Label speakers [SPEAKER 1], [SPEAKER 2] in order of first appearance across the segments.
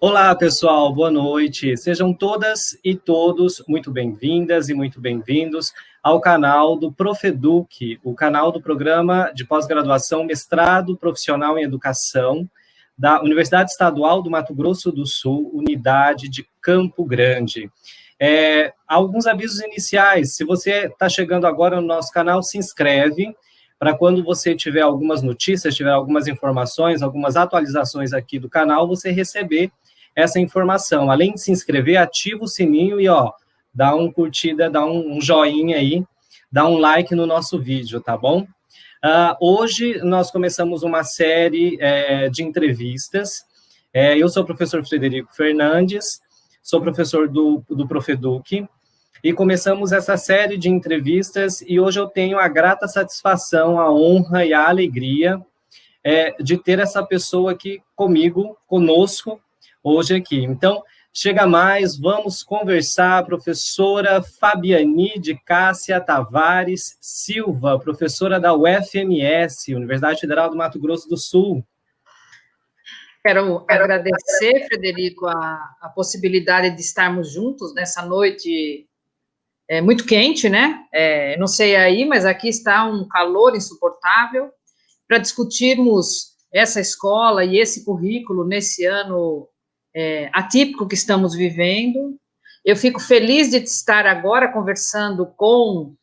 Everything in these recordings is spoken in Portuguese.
[SPEAKER 1] Olá, pessoal, boa noite. Sejam todas e todos muito bem-vindas e muito bem-vindos ao canal do Profeduc, o canal do programa de pós-graduação Mestrado Profissional em Educação da Universidade Estadual do Mato Grosso do Sul, Unidade de Campo Grande. Alguns avisos iniciais. Se você está chegando agora no nosso canal, se inscreve para quando você tiver algumas notícias, tiver algumas informações, algumas atualizações aqui do canal, você receber essa informação. Além de se inscrever, ativa o sininho e, dá um curtida, dá um joinha aí, dá um like no nosso vídeo, tá bom? Hoje nós começamos uma série de entrevistas. Eu sou o professor Frederico Fernandes, sou professor do Profeduc, e começamos essa série de entrevistas, e hoje eu tenho a grata satisfação, a honra e a alegria de ter essa pessoa aqui conosco, hoje aqui. Então, chega mais, vamos conversar, professora Fabiani de Cássia Tavares Silva, professora da UFMS, Universidade Federal do Mato Grosso do Sul.
[SPEAKER 2] Quero agradecer, Frederico, a possibilidade de estarmos juntos nessa noite muito quente, né? Não sei aí, mas aqui está um calor insuportável, para discutirmos essa escola e esse currículo nesse ano atípico que estamos vivendo. Eu fico feliz de estar agora conversando com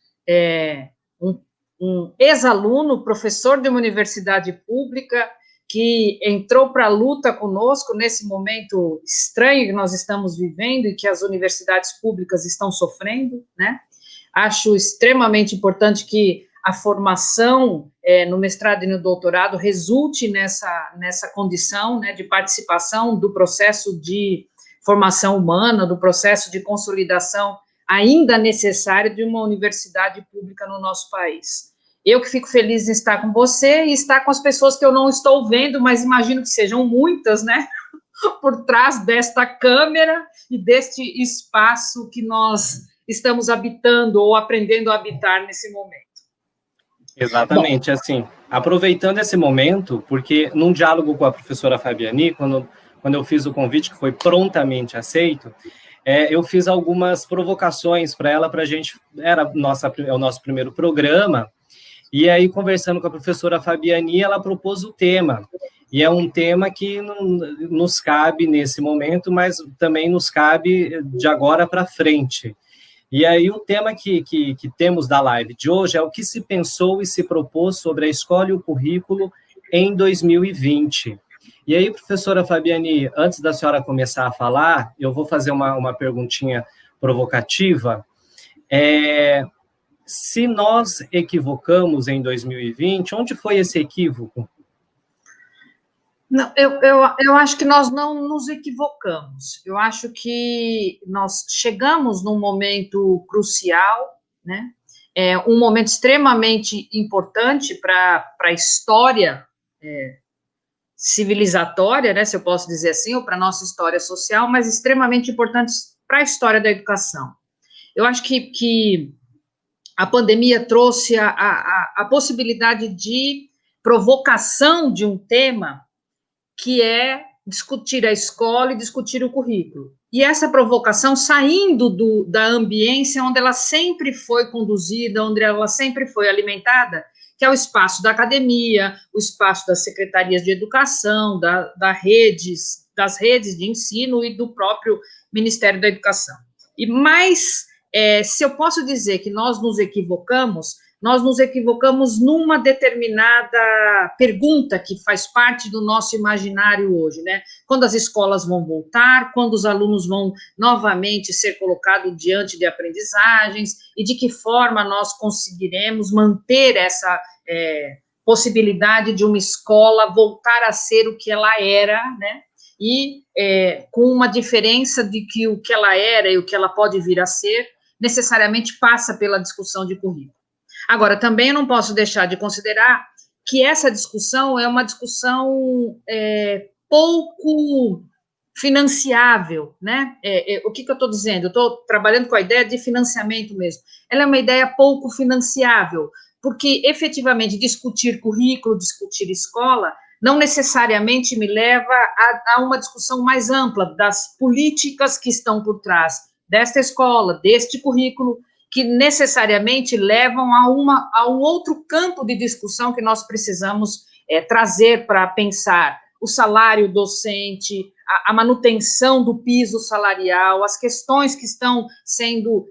[SPEAKER 2] um ex-aluno, professor de uma universidade pública, que entrou para a luta conosco nesse momento estranho que nós estamos vivendo e que as universidades públicas estão sofrendo, né? Acho extremamente importante que a formação no mestrado e no doutorado resulte nessa condição, né, de participação do processo de formação humana, do processo de consolidação ainda necessário de uma universidade pública no nosso país. Eu que fico feliz em estar com você e estar com as pessoas que eu não estou vendo, mas imagino que sejam muitas, né, por trás desta câmera e deste espaço que nós estamos habitando ou aprendendo a habitar nesse momento.
[SPEAKER 1] Exatamente, assim, aproveitando esse momento, porque num diálogo com a professora Fabiani, quando eu fiz o convite, que foi prontamente aceito, eu fiz algumas provocações para ela, para a gente, é o nosso primeiro programa, e aí, conversando com a professora Fabiani, ela propôs o tema, e é um tema que não nos cabe nesse momento, mas também nos cabe de agora para frente. E aí o tema que temos da live de hoje é o que se pensou e se propôs sobre a escola e o currículo em 2020. E aí, professora Fabiani, antes da senhora começar a falar, eu vou fazer uma perguntinha provocativa. Se nós equivocamos em 2020, onde foi esse equívoco?
[SPEAKER 2] Não, eu acho que nós não nos equivocamos. Eu acho que nós chegamos num momento crucial, né? Um momento extremamente importante para a história civilizatória, né, se eu posso dizer assim, ou para a nossa história social, mas extremamente importante para a história da educação. Eu acho que a pandemia trouxe a possibilidade de provocação de um tema que é discutir a escola e discutir o currículo. E essa provocação saindo da ambiência onde ela sempre foi conduzida, onde ela sempre foi alimentada, que é o espaço da academia, o espaço das secretarias de educação, das redes de ensino e do próprio Ministério da Educação. E mais, se eu posso dizer que nós nos equivocamos numa determinada pergunta que faz parte do nosso imaginário hoje, né? Quando as escolas vão voltar, quando os alunos vão novamente ser colocados diante de aprendizagens e de que forma nós conseguiremos manter essa possibilidade de uma escola voltar a ser o que ela era, né? E com uma diferença de que o que ela era e o que ela pode vir a ser necessariamente passa pela discussão de currículo. Agora, também eu não posso deixar de considerar que essa discussão é uma discussão pouco financiável, né? O que eu estou dizendo? Eu estou trabalhando com a ideia de financiamento mesmo. Ela é uma ideia pouco financiável, porque, efetivamente, discutir currículo, discutir escola, não necessariamente me leva a uma discussão mais ampla das políticas que estão por trás desta escola, deste currículo, que necessariamente levam a um outro campo de discussão que nós precisamos trazer para pensar o salário docente, a manutenção do piso salarial, as questões que estão sendo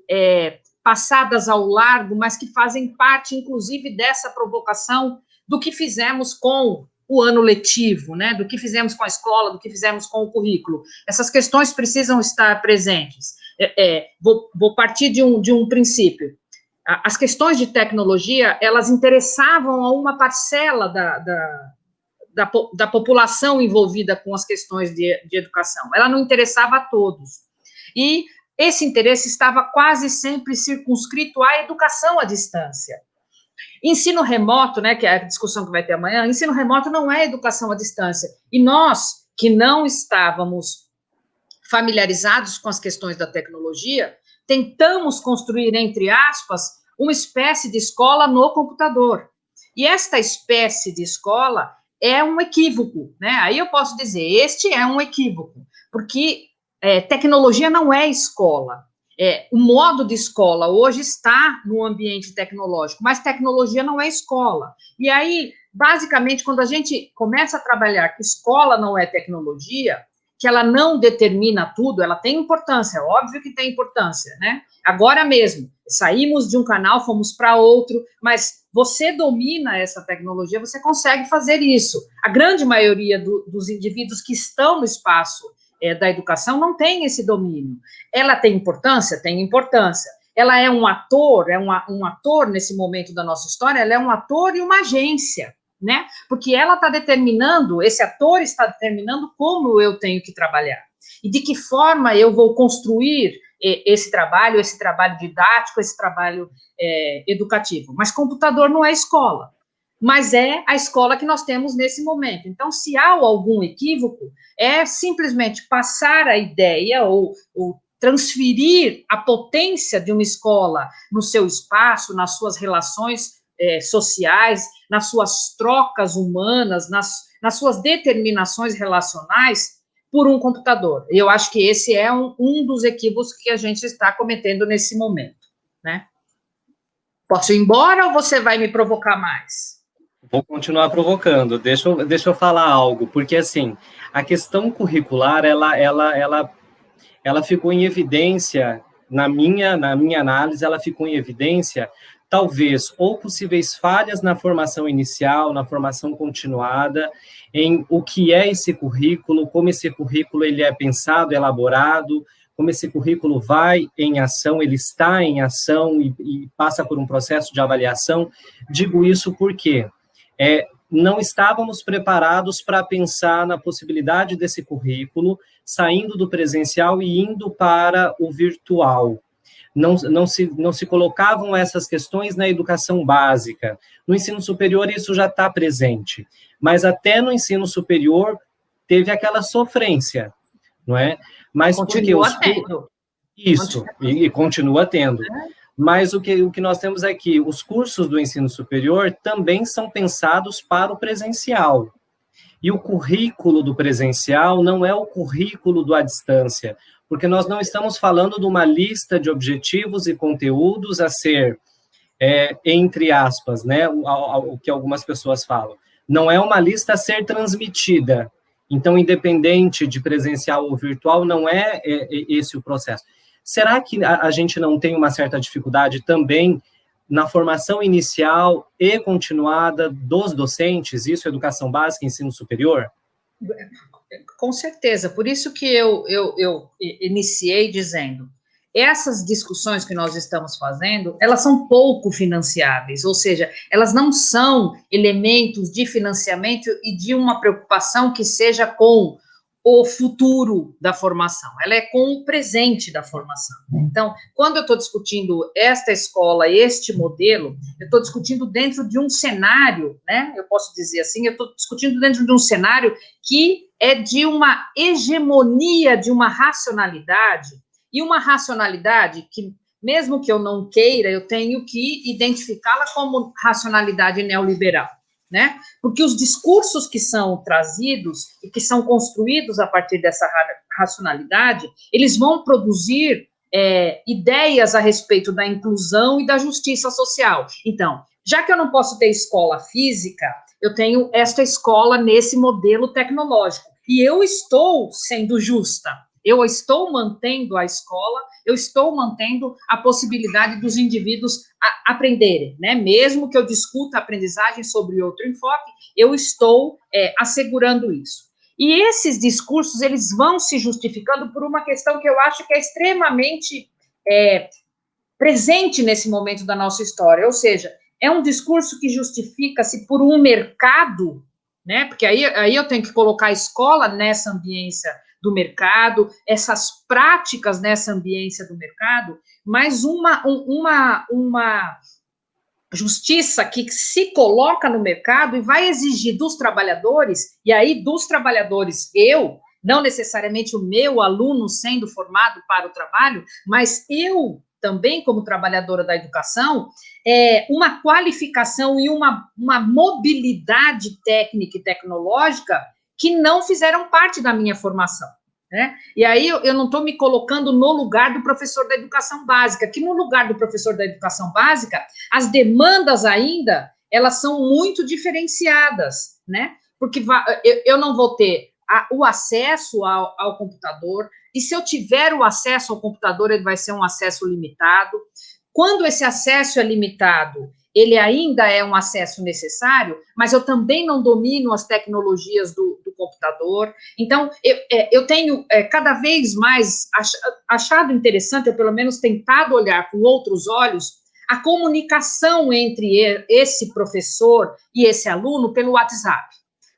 [SPEAKER 2] passadas ao largo, mas que fazem parte, inclusive, dessa provocação do que fizemos com o ano letivo, né, do que fizemos com a escola, do que fizemos com o currículo. Essas questões precisam estar presentes. Vou partir de um princípio. As questões de tecnologia, elas interessavam a uma parcela da população envolvida com as questões de educação. Ela não interessava a todos. E esse interesse estava quase sempre circunscrito à educação à distância. Ensino remoto, né, que é a discussão que vai ter amanhã, ensino remoto não é educação à distância. E nós, que não estávamos familiarizados com as questões da tecnologia, tentamos construir, entre aspas, uma espécie de escola no computador. E esta espécie de escola é um equívoco, né? Aí eu posso dizer, este é um equívoco, porque tecnologia não é escola. O modo de escola hoje está no ambiente tecnológico, mas tecnologia não é escola. E aí, basicamente, quando a gente começa a trabalhar que escola não é tecnologia, que ela não determina tudo, ela tem importância, é óbvio que tem importância, né? Agora mesmo, saímos de um canal, fomos para outro, mas você domina essa tecnologia, você consegue fazer isso. A grande maioria dos indivíduos que estão no espaço da educação não tem esse domínio. Ela tem importância? Tem importância. Ela é um ator, um ator nesse momento da nossa história, ela é um ator e uma agência, né? Porque ela está determinando, esse ator está determinando como eu tenho que trabalhar. E de que forma eu vou construir esse trabalho didático, esse trabalho educativo. Mas computador não é escola, mas é a escola que nós temos nesse momento. Então, se há algum equívoco, é simplesmente passar a ideia ou transferir a potência de uma escola no seu espaço, nas suas relações sociais, nas suas trocas humanas, nas suas determinações relacionais, por um computador. Eu acho que esse é um dos equívocos que a gente está cometendo nesse momento, né? Posso ir embora ou você vai me provocar mais?
[SPEAKER 1] Vou continuar provocando. Deixa eu falar algo, porque assim, a questão curricular, ela ficou em evidência, na minha análise, ela ficou em evidência, talvez, ou possíveis falhas na formação inicial, na formação continuada, em o que é esse currículo, como esse currículo ele é pensado, elaborado, como esse currículo vai em ação, ele está em ação e passa por um processo de avaliação. Digo isso porque não estávamos preparados para pensar na possibilidade desse currículo saindo do presencial e indo para o virtual. Não se colocavam essas questões na educação básica. No ensino superior, isso já está presente. Mas até no ensino superior, teve aquela sofrência, não é? Mas
[SPEAKER 2] continua tendo.
[SPEAKER 1] Isso, e continua tendo. Mas o que nós temos é que os cursos do ensino superior também são pensados para o presencial. E o currículo do presencial não é o currículo do à distância, porque nós não estamos falando de uma lista de objetivos e conteúdos a ser, entre aspas, né, o que algumas pessoas falam. Não é uma lista a ser transmitida. Então, independente de presencial ou virtual, não é esse o processo. Será que a gente não tem uma certa dificuldade também na formação inicial e continuada dos docentes, isso, educação básica, ensino superior?
[SPEAKER 2] Com certeza, por isso que eu iniciei dizendo, essas discussões que nós estamos fazendo, elas são pouco financiáveis, ou seja, elas não são elementos de financiamento e de uma preocupação que seja com o futuro da formação, ela é com o presente da formação. Então, quando eu estou discutindo esta escola, este modelo, eu estou discutindo dentro de um cenário, né, eu posso dizer assim, eu estou discutindo dentro de um cenário que é de uma hegemonia, de uma racionalidade, e uma racionalidade que, mesmo que eu não queira, eu tenho que identificá-la como racionalidade neoliberal. né? Porque os discursos que são trazidos e que são construídos a partir dessa racionalidade, eles vão produzir ideias a respeito da inclusão e da justiça social. Então, já que eu não posso ter escola física, eu tenho esta escola nesse modelo tecnológico. E eu estou sendo justa. Eu estou mantendo a escola, eu estou mantendo a possibilidade dos indivíduos aprenderem, né? Mesmo que eu discuta a aprendizagem sobre outro enfoque, eu estou assegurando isso. E esses discursos, eles vão se justificando por uma questão que eu acho que é extremamente presente nesse momento da nossa história, ou seja, é um discurso que justifica-se por um mercado, né? Porque aí eu tenho que colocar a escola nessa ambiência do mercado, essas práticas nessa ambiência do mercado, mas uma justiça que se coloca no mercado e vai exigir dos trabalhadores, e aí dos trabalhadores não necessariamente o meu aluno sendo formado para o trabalho, mas eu também como trabalhadora da educação, uma qualificação e uma mobilidade técnica e tecnológica que não fizeram parte da minha formação, né? E aí eu não estou me colocando no lugar do professor da educação básica, que no lugar do professor da educação básica, as demandas ainda, elas são muito diferenciadas, né? Porque eu não vou ter o acesso ao computador, e se eu tiver o acesso ao computador, ele vai ser um acesso limitado. Quando esse acesso é limitado, ele ainda é um acesso necessário, mas eu também não domino as tecnologias do computador. Então, eu tenho cada vez mais achado interessante, ou pelo menos tentado olhar com outros olhos, a comunicação entre esse professor e esse aluno pelo WhatsApp.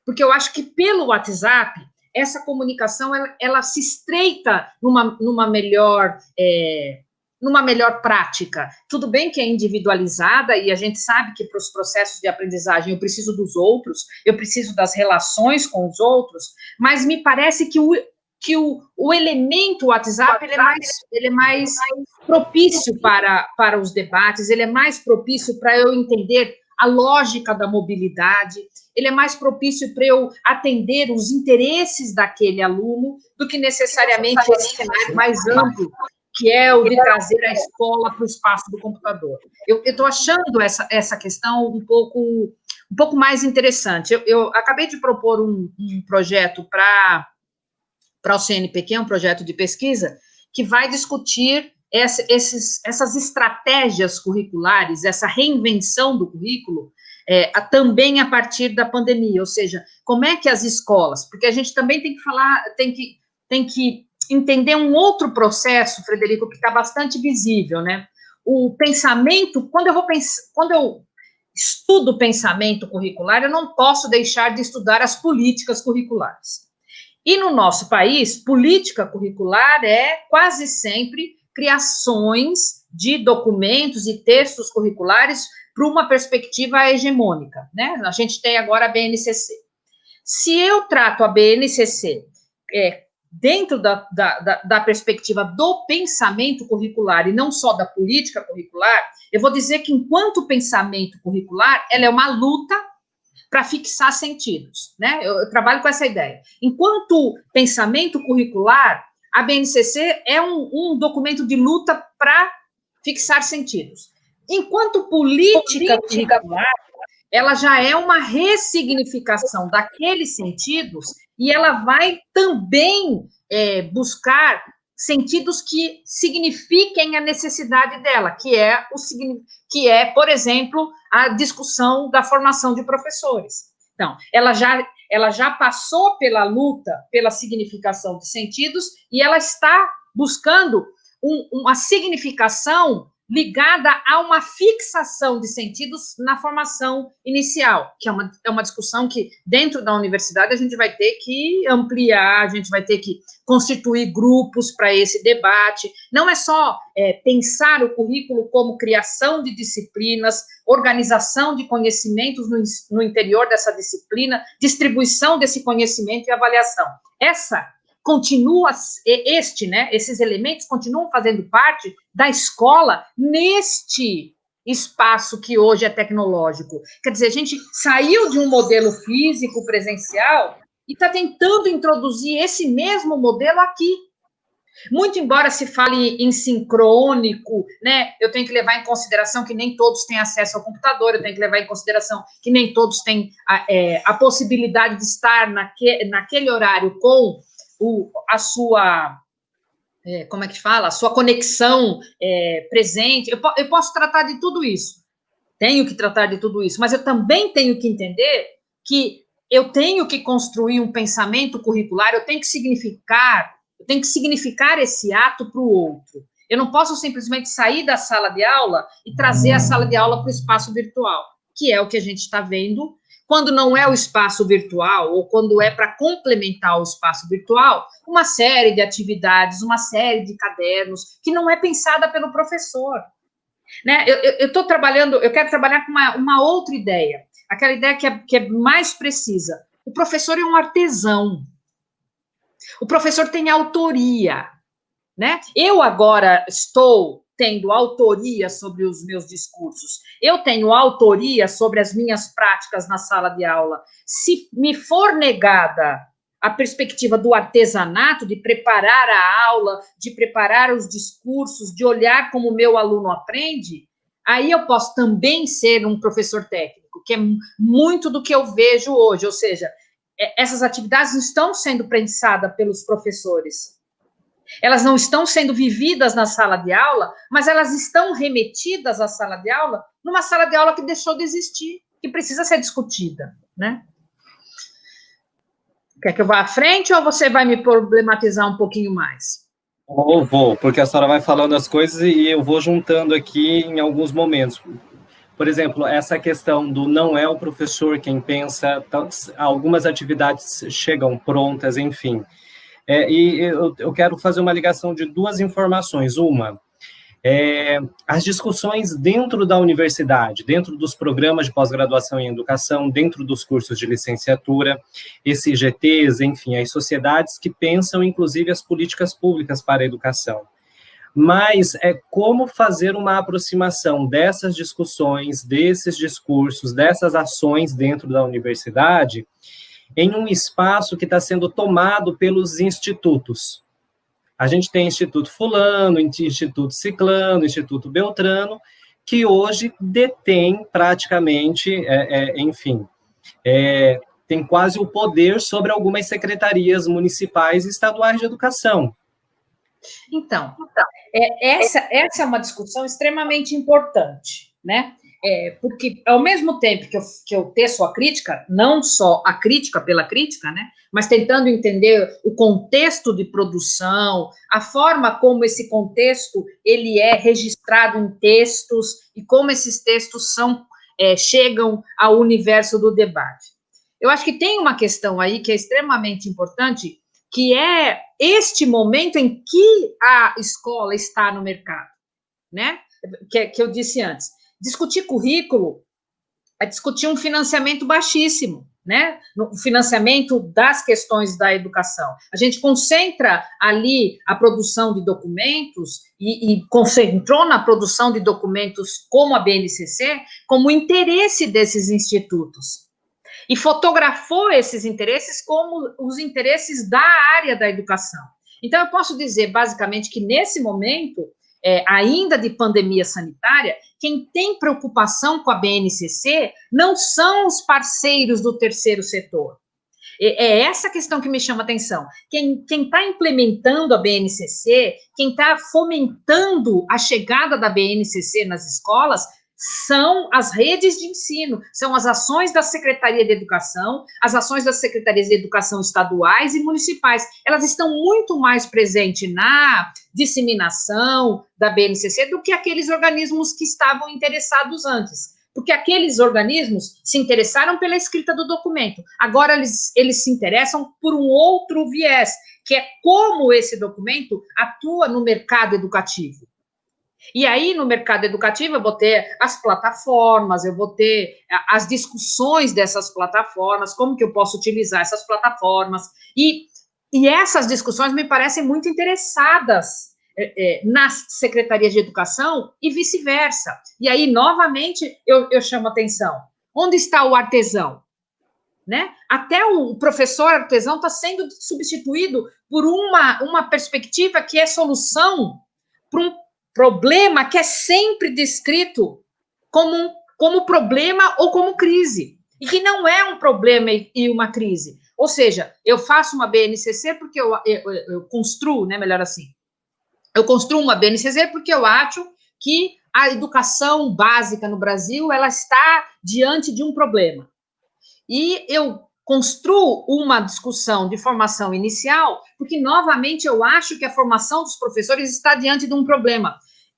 [SPEAKER 2] Porque eu acho que pelo WhatsApp, essa comunicação, ela se estreita numa melhor prática. Tudo bem que é individualizada e a gente sabe que para os processos de aprendizagem eu preciso dos outros, eu preciso das relações com os outros, mas me parece que o elemento WhatsApp ele é mais propício para os debates, ele é mais propício para eu entender a lógica da mobilidade, ele é mais propício para eu atender os interesses daquele aluno do que necessariamente esse cenário mais amplo, que é o de trazer a escola para o espaço do computador. Eu estou achando essa questão um pouco mais interessante. Eu acabei de propor um projeto para o CNPq, um projeto de pesquisa, que vai discutir essas estratégias curriculares, essa reinvenção do currículo, também a partir da pandemia, ou seja, como é que as escolas, porque a gente também tem que falar, tem que entender um outro processo, Frederico, que está bastante visível, né? O pensamento, quando eu estudo pensamento curricular, eu não posso deixar de estudar as políticas curriculares. E no nosso país, política curricular é quase sempre criações de documentos e textos curriculares para uma perspectiva hegemônica, né? A gente tem agora a BNCC. Se eu trato a BNCC dentro da perspectiva do pensamento curricular e não só da política curricular, eu vou dizer que enquanto pensamento curricular, ela é uma luta para fixar sentidos, né? Eu trabalho com essa ideia. Enquanto pensamento curricular, a BNCC é um documento de luta para fixar sentidos. Enquanto política curricular, ela já é uma ressignificação daqueles sentidos e ela vai também buscar sentidos que signifiquem a necessidade dela, que é, por exemplo, a discussão da formação de professores. Então, ela já passou pela luta, pela significação de sentidos, e ela está buscando uma significação ligada a uma fixação de sentidos na formação inicial, que é uma discussão que, dentro da universidade, a gente vai ter que ampliar, a gente vai ter que constituir grupos para esse debate. Não é só pensar o currículo como criação de disciplinas, organização de conhecimentos no interior dessa disciplina, distribuição desse conhecimento e avaliação. Esses elementos continuam fazendo parte da escola neste espaço que hoje é tecnológico. Quer dizer, a gente saiu de um modelo físico presencial e está tentando introduzir esse mesmo modelo aqui. Muito embora se fale em sincrônico, né, eu tenho que levar em consideração que nem todos têm acesso ao computador, eu tenho que levar em consideração que nem todos têm a possibilidade de estar naquele horário com a sua, como é que fala? A sua conexão presente. Eu posso tratar de tudo isso, tenho que tratar de tudo isso, mas eu também tenho que entender que eu tenho que construir um pensamento curricular, eu tenho que significar esse ato para o outro. Eu não posso simplesmente sair da sala de aula e trazer a sala de aula para o espaço virtual, que é o que a gente está vendo. Quando não é o espaço virtual, ou quando é para complementar o espaço virtual, uma série de atividades, uma série de cadernos, que não é pensada pelo professor. Né? Eu estou trabalhando, eu quero trabalhar com uma outra ideia, aquela ideia que é mais precisa. O professor é um artesão. O professor tem autoria, né? Eu agora estou tendo autoria sobre os meus discursos, eu tenho autoria sobre as minhas práticas na sala de aula. Se me for negada a perspectiva do artesanato, de preparar a aula, de preparar os discursos, de olhar como o meu aluno aprende, aí eu posso também ser um professor técnico, que é muito do que eu vejo hoje, ou seja, essas atividades não estão sendo pensadas pelos professores. Elas não estão sendo vividas na sala de aula, mas elas estão remetidas à sala de aula, numa sala de aula que deixou de existir, que precisa ser discutida, né? Quer que eu vá à frente ou você vai me problematizar um pouquinho mais?
[SPEAKER 1] Eu vou, porque a senhora vai falando as coisas e eu vou juntando aqui em alguns momentos. Por exemplo, essa questão do não é o professor quem pensa, algumas atividades chegam prontas, enfim. E eu quero fazer uma ligação de duas informações. Uma, as discussões dentro da universidade, dentro dos programas de pós-graduação em educação, dentro dos cursos de licenciatura, esses GTs, enfim, as sociedades que pensam, inclusive, as políticas públicas para a educação. Mas como fazer uma aproximação dessas discussões, desses discursos, dessas ações dentro da universidade, em um espaço que está sendo tomado pelos institutos. A gente tem Instituto Fulano, Instituto Ciclano, Instituto Beltrano, que hoje detém praticamente, enfim, tem quase o poder sobre algumas secretarias municipais e estaduais de educação.
[SPEAKER 2] Então, essa é uma discussão extremamente importante, né? Porque, ao mesmo tempo que eu teço a crítica, não só a crítica pela crítica, né? Mas tentando entender o contexto de produção, a forma como esse contexto ele é registrado em textos e como esses textos chegam ao universo do debate. Eu acho que tem uma questão aí que é extremamente importante, que é este momento em que a escola está no mercado, né? Que eu disse antes. Discutir currículo é discutir um financiamento baixíssimo, né? O financiamento das questões da educação. A gente concentra ali a produção de documentos e concentrou na produção de documentos como a BNCC, como interesse desses institutos. E fotografou esses interesses como os interesses da área da educação. Então, eu posso dizer, basicamente, que nesse momento, ainda de pandemia sanitária, quem tem preocupação com a BNCC não são os parceiros do terceiro setor. É essa questão que me chama a atenção. Quem está implementando a BNCC, quem está fomentando a chegada da BNCC nas escolas, são as redes de ensino, são as ações da Secretaria de Educação, as ações das Secretarias de Educação estaduais e municipais. Elas estão muito mais presentes na disseminação da BNCC do que aqueles organismos que estavam interessados antes. Porque aqueles organismos se interessaram pela escrita do documento. Agora eles se interessam por um outro viés, que é como esse documento atua no mercado educativo. E aí, no mercado educativo, eu vou ter as plataformas, eu vou ter as discussões dessas plataformas, como que eu posso utilizar essas plataformas. E essas discussões me parecem muito interessadas nas secretarias de educação e vice-versa. E aí, novamente, eu chamo a atenção. Onde está o artesão? Né? Até o professor artesão está sendo substituído por uma perspectiva que é solução para um problema que é sempre descrito como problema ou como crise, e que não é um problema e uma crise. Ou seja, eu faço uma BNCC porque eu construo, né, melhor assim, eu construo uma BNCC porque eu acho que a educação básica no Brasil ela está diante de um problema. E eu construo uma discussão de formação inicial, porque, novamente, eu acho que a formação dos professores está diante de um problema.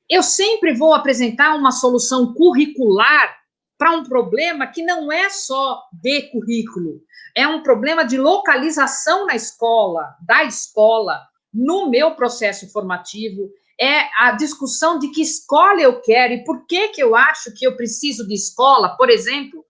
[SPEAKER 2] Eu sempre vou apresentar uma solução curricular para um problema que não é só de currículo, é um problema de localização na escola, da escola, no meu processo formativo, é a discussão de que escola eu quero e por que eu acho que eu preciso de escola, por exemplo,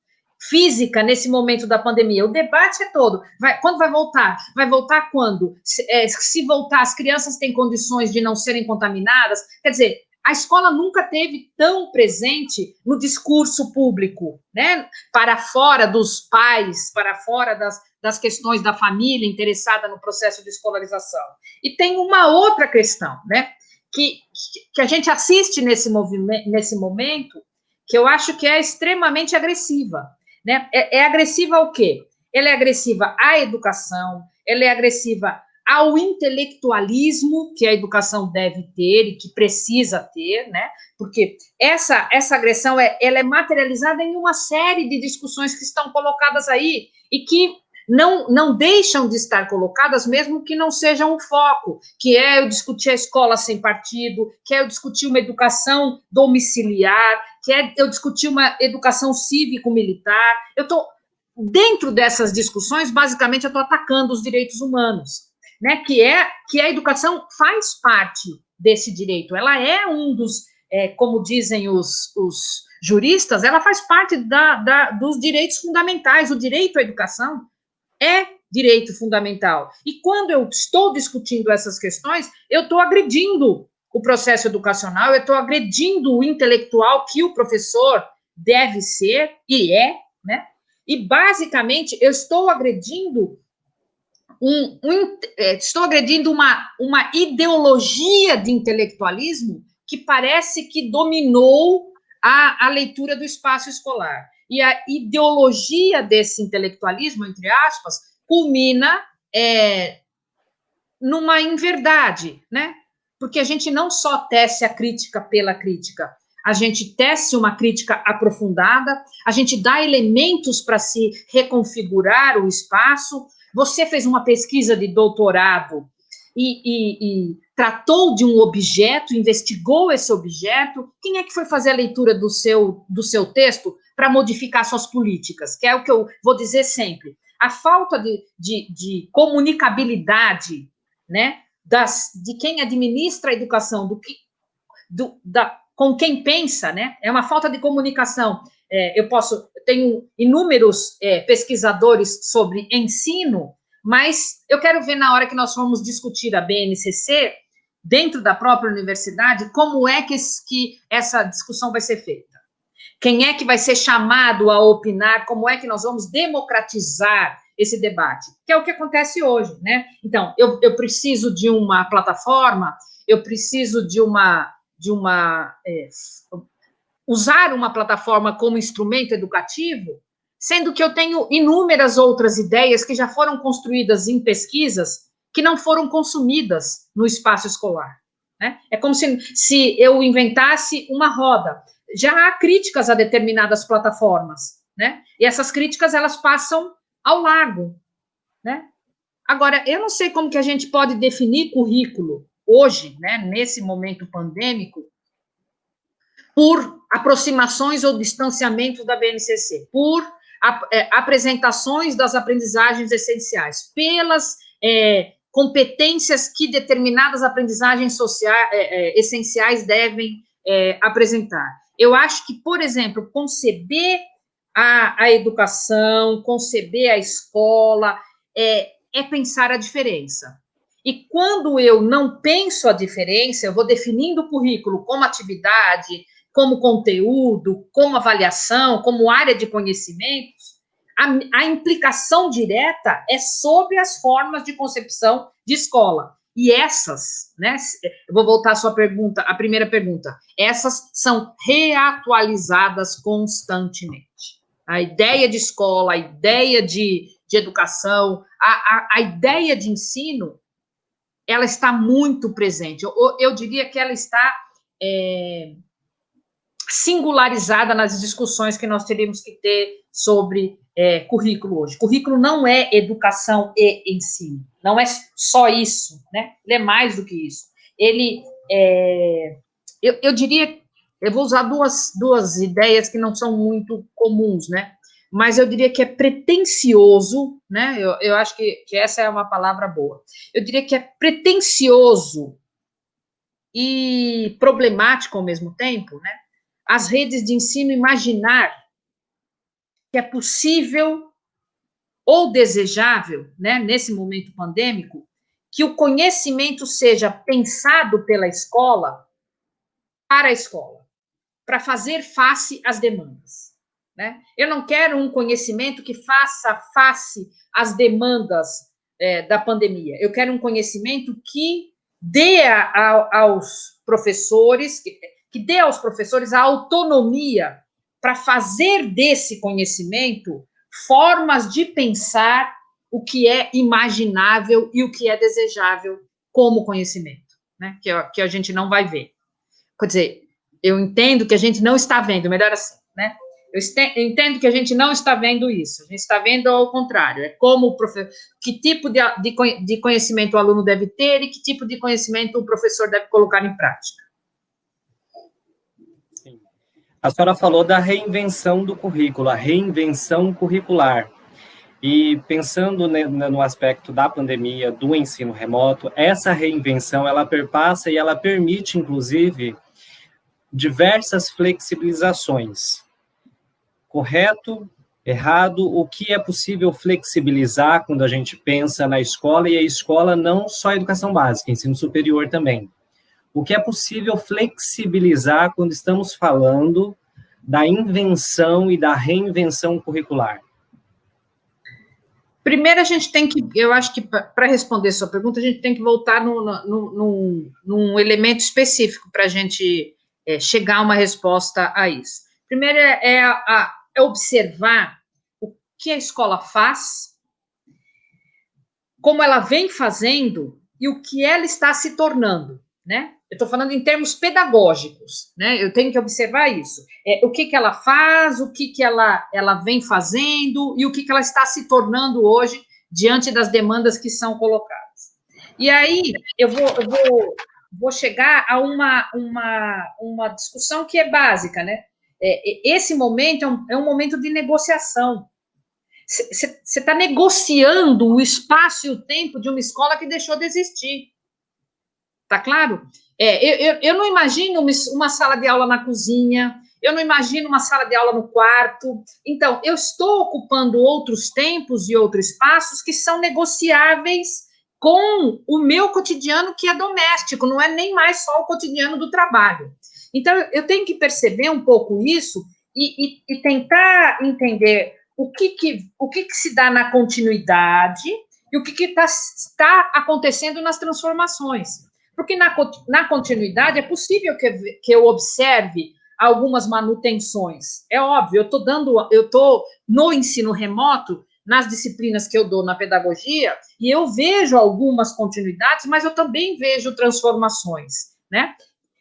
[SPEAKER 2] física nesse momento da pandemia. O debate é todo. Quando vai voltar? Vai voltar quando? Se voltar, as crianças têm condições de não serem contaminadas? Quer dizer, a escola nunca teve tão presente no discurso público, né? Para fora dos pais, para fora das questões da família interessada no processo de escolarização. E tem uma outra questão, né? Que a gente assiste nesse momento, que eu acho que é extremamente agressiva. Né? É agressiva ao quê? Ela é agressiva à educação, ela é agressiva ao intelectualismo que a educação deve ter e que precisa ter, né? Porque essa agressão ela é materializada em uma série de discussões que estão colocadas aí e que não deixam de estar colocadas, mesmo que não sejam o foco, que é eu discutir a escola sem partido, que é eu discutir uma educação domiciliar, que é eu discutir uma educação cívico-militar. Eu estou, dentro dessas discussões, basicamente, eu estou atacando os direitos humanos, né? Que a educação faz parte desse direito, ela é um dos, como dizem os juristas, ela faz parte dos direitos fundamentais, o direito à educação é direito fundamental. E quando eu estou discutindo essas questões, eu estou agredindo o processo educacional, eu estou agredindo o intelectual que o professor deve ser e é, né? E, basicamente, eu estou agredindo uma ideologia de intelectualismo que parece que dominou a leitura do espaço escolar. E a ideologia desse intelectualismo, entre aspas, culmina numa inverdade, né? Porque a gente não só tece a crítica pela crítica, a gente tece uma crítica aprofundada, a gente dá elementos para se reconfigurar o espaço. Você fez uma pesquisa de doutorado e tratou de um objeto, investigou esse objeto. Quem é que foi fazer a leitura do seu texto para modificar suas políticas? Que é o que eu vou dizer sempre. A falta de comunicabilidade, né, de quem administra a educação, com quem pensa, né, é uma falta de comunicação. Eu tenho inúmeros pesquisadores sobre ensino, mas eu quero ver na hora que nós formos discutir a BNCC, dentro da própria universidade, como é que essa discussão vai ser feita. Quem é que vai ser chamado a opinar, como é que nós vamos democratizar esse debate, que é o que acontece hoje, né? Então, eu preciso de uma plataforma, eu preciso usar uma plataforma como instrumento educativo, sendo que eu tenho inúmeras outras ideias que já foram construídas em pesquisas que não foram consumidas no espaço escolar, né? É como se eu inventasse uma roda. Já há críticas a determinadas plataformas, né? E essas críticas, elas passam ao largo, né? Agora, eu não sei como que a gente pode definir currículo hoje, né, nesse momento pandêmico, por aproximações ou distanciamentos da BNCC, por apresentações das aprendizagens essenciais, pelas competências que determinadas aprendizagens essenciais devem apresentar. Eu acho que, por exemplo, conceber a educação, conceber a escola, é pensar a diferença. E quando eu não penso a diferença, eu vou definindo o currículo como atividade, como conteúdo, como avaliação, como área de conhecimentos, a implicação direta é sobre as formas de concepção de escola. E essas, né, eu vou voltar à sua pergunta, a primeira pergunta, essas são reatualizadas constantemente. A ideia de escola, a ideia de educação, a ideia de ensino, ela está muito presente. Eu diria que ela está singularizada nas discussões que nós teríamos que ter sobre currículo hoje. Currículo não é educação e ensino, não é só isso, né? Ele é mais do que isso. Ele eu diria, eu vou usar duas ideias que não são muito comuns, né? Mas eu diria que é pretensioso, né? Eu acho que essa é uma palavra boa. Eu diria que é pretensioso e problemático ao mesmo tempo, né? As redes de ensino imaginar que é possível ou desejável, né, nesse momento pandêmico, que o conhecimento seja pensado pela escola para a escola, para fazer face às demandas, né? Eu não quero um conhecimento que faça face às demandas da pandemia. Eu quero um conhecimento que dê aos professores, que dê aos professores a autonomia para fazer desse conhecimento formas de pensar o que é imaginável e o que é desejável como conhecimento, né? Que a gente não vai ver. Quer dizer, eu entendo que a gente não está vendo, melhor assim, né? Eu entendo que a gente não está vendo isso, a gente está vendo ao contrário, é como o professor, que tipo de conhecimento o aluno deve ter e que tipo de conhecimento o professor deve colocar em prática.
[SPEAKER 1] Sim. A senhora falou da reinvenção do currículo, a reinvenção curricular. E pensando no aspecto da pandemia, do ensino remoto, essa reinvenção, ela perpassa e ela permite, inclusive, diversas flexibilizações. Correto? Errado? O que é possível flexibilizar quando a gente pensa na escola, e a escola não só a educação básica, ensino superior também. O que é possível flexibilizar quando estamos falando da invenção e da reinvenção curricular?
[SPEAKER 2] Primeiro, a gente tem que, eu acho que para responder sua pergunta, a gente tem que voltar num elemento específico para a gente chegar a uma resposta a isso. Primeiro é observar o que a escola faz, como ela vem fazendo e o que ela está se tornando, né? Eu estou falando em termos pedagógicos, né? Eu tenho que observar isso. O que ela faz, o que ela vem fazendo e o que ela está se tornando hoje diante das demandas que são colocadas. E aí eu vou chegar a uma discussão que é básica, né? Esse momento é um momento de negociação. Você está negociando o espaço e o tempo de uma escola que deixou de existir. Tá claro? Eu não imagino uma sala de aula na cozinha, eu não imagino uma sala de aula no quarto. Então, eu estou ocupando outros tempos e outros espaços que são negociáveis com o meu cotidiano, que é doméstico, não é nem mais só o cotidiano do trabalho. Então, eu tenho que perceber um pouco isso e tentar entender o que se dá na continuidade e o que está acontecendo nas transformações. Porque na continuidade é possível que eu observe algumas manutenções. É óbvio, eu estou no ensino remoto, nas disciplinas que eu dou na pedagogia, e eu vejo algumas continuidades, mas eu também vejo transformações, né?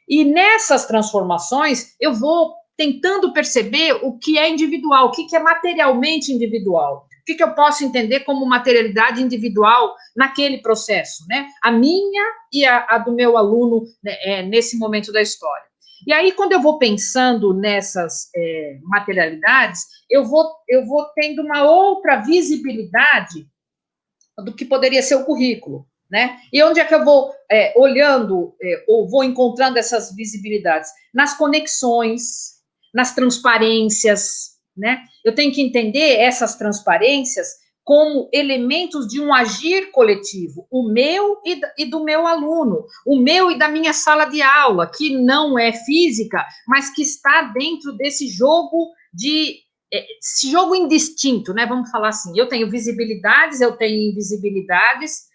[SPEAKER 2] E nessas transformações, eu vou tentando perceber o que é individual, o que é materialmente individual. O que eu posso entender como materialidade individual naquele processo, né? A minha e a do meu aluno, né, nesse momento da história. E aí, quando eu vou pensando nessas materialidades, eu vou tendo uma outra visibilidade do que poderia ser o currículo, né? E onde é que eu vou olhando ou vou encontrando essas visibilidades? Nas conexões, nas transparências, né? Eu tenho que entender essas transparências como elementos de um agir coletivo, o meu e do meu aluno, o meu e da minha sala de aula, que não é física, mas que está dentro desse jogo esse jogo indistinto, né? Vamos falar assim, eu tenho visibilidades, eu tenho invisibilidades.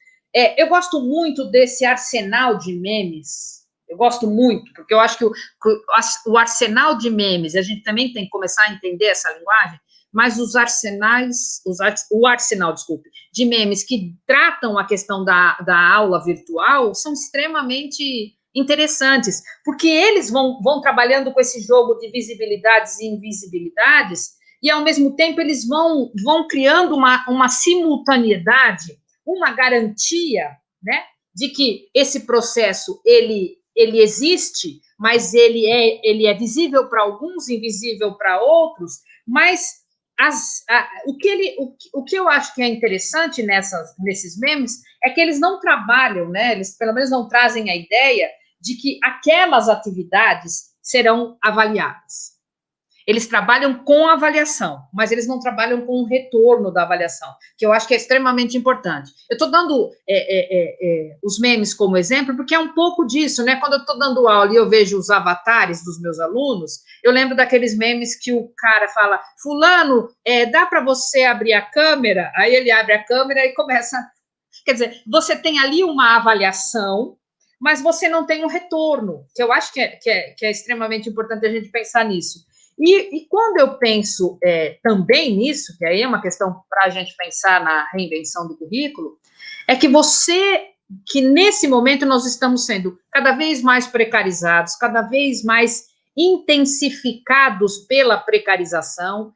[SPEAKER 2] Eu gosto muito desse arsenal de memes, eu gosto muito, porque eu acho que o arsenal de memes, a gente também tem que começar a entender essa linguagem, mas o arsenal, desculpe, de memes que tratam a questão da aula virtual são extremamente interessantes, porque eles vão trabalhando com esse jogo de visibilidades e invisibilidades, e ao mesmo tempo eles vão criando uma simultaneidade, uma garantia, né, de que esse processo, ele existe, mas ele é visível para alguns, invisível para outros, mas o que eu acho que é interessante nesses memes é que eles não trabalham, né? Eles pelo menos não trazem a ideia de que aquelas atividades serão avaliadas. Eles trabalham com a avaliação, mas eles não trabalham com o retorno da avaliação, que eu acho que é extremamente importante. Eu estou dando os memes como exemplo, porque é um pouco disso, né? Quando eu estou dando aula e eu vejo os avatares dos meus alunos, eu lembro daqueles memes que o cara fala, fulano, dá para você abrir a câmera? Aí ele abre a câmera e começa... Quer dizer, você tem ali uma avaliação, mas você não tem um retorno, que eu acho que é extremamente importante a gente pensar nisso. E quando eu penso também nisso, que aí é uma questão para a gente pensar na reinvenção do currículo, é que nesse momento nós estamos sendo cada vez mais precarizados, cada vez mais intensificados pela precarização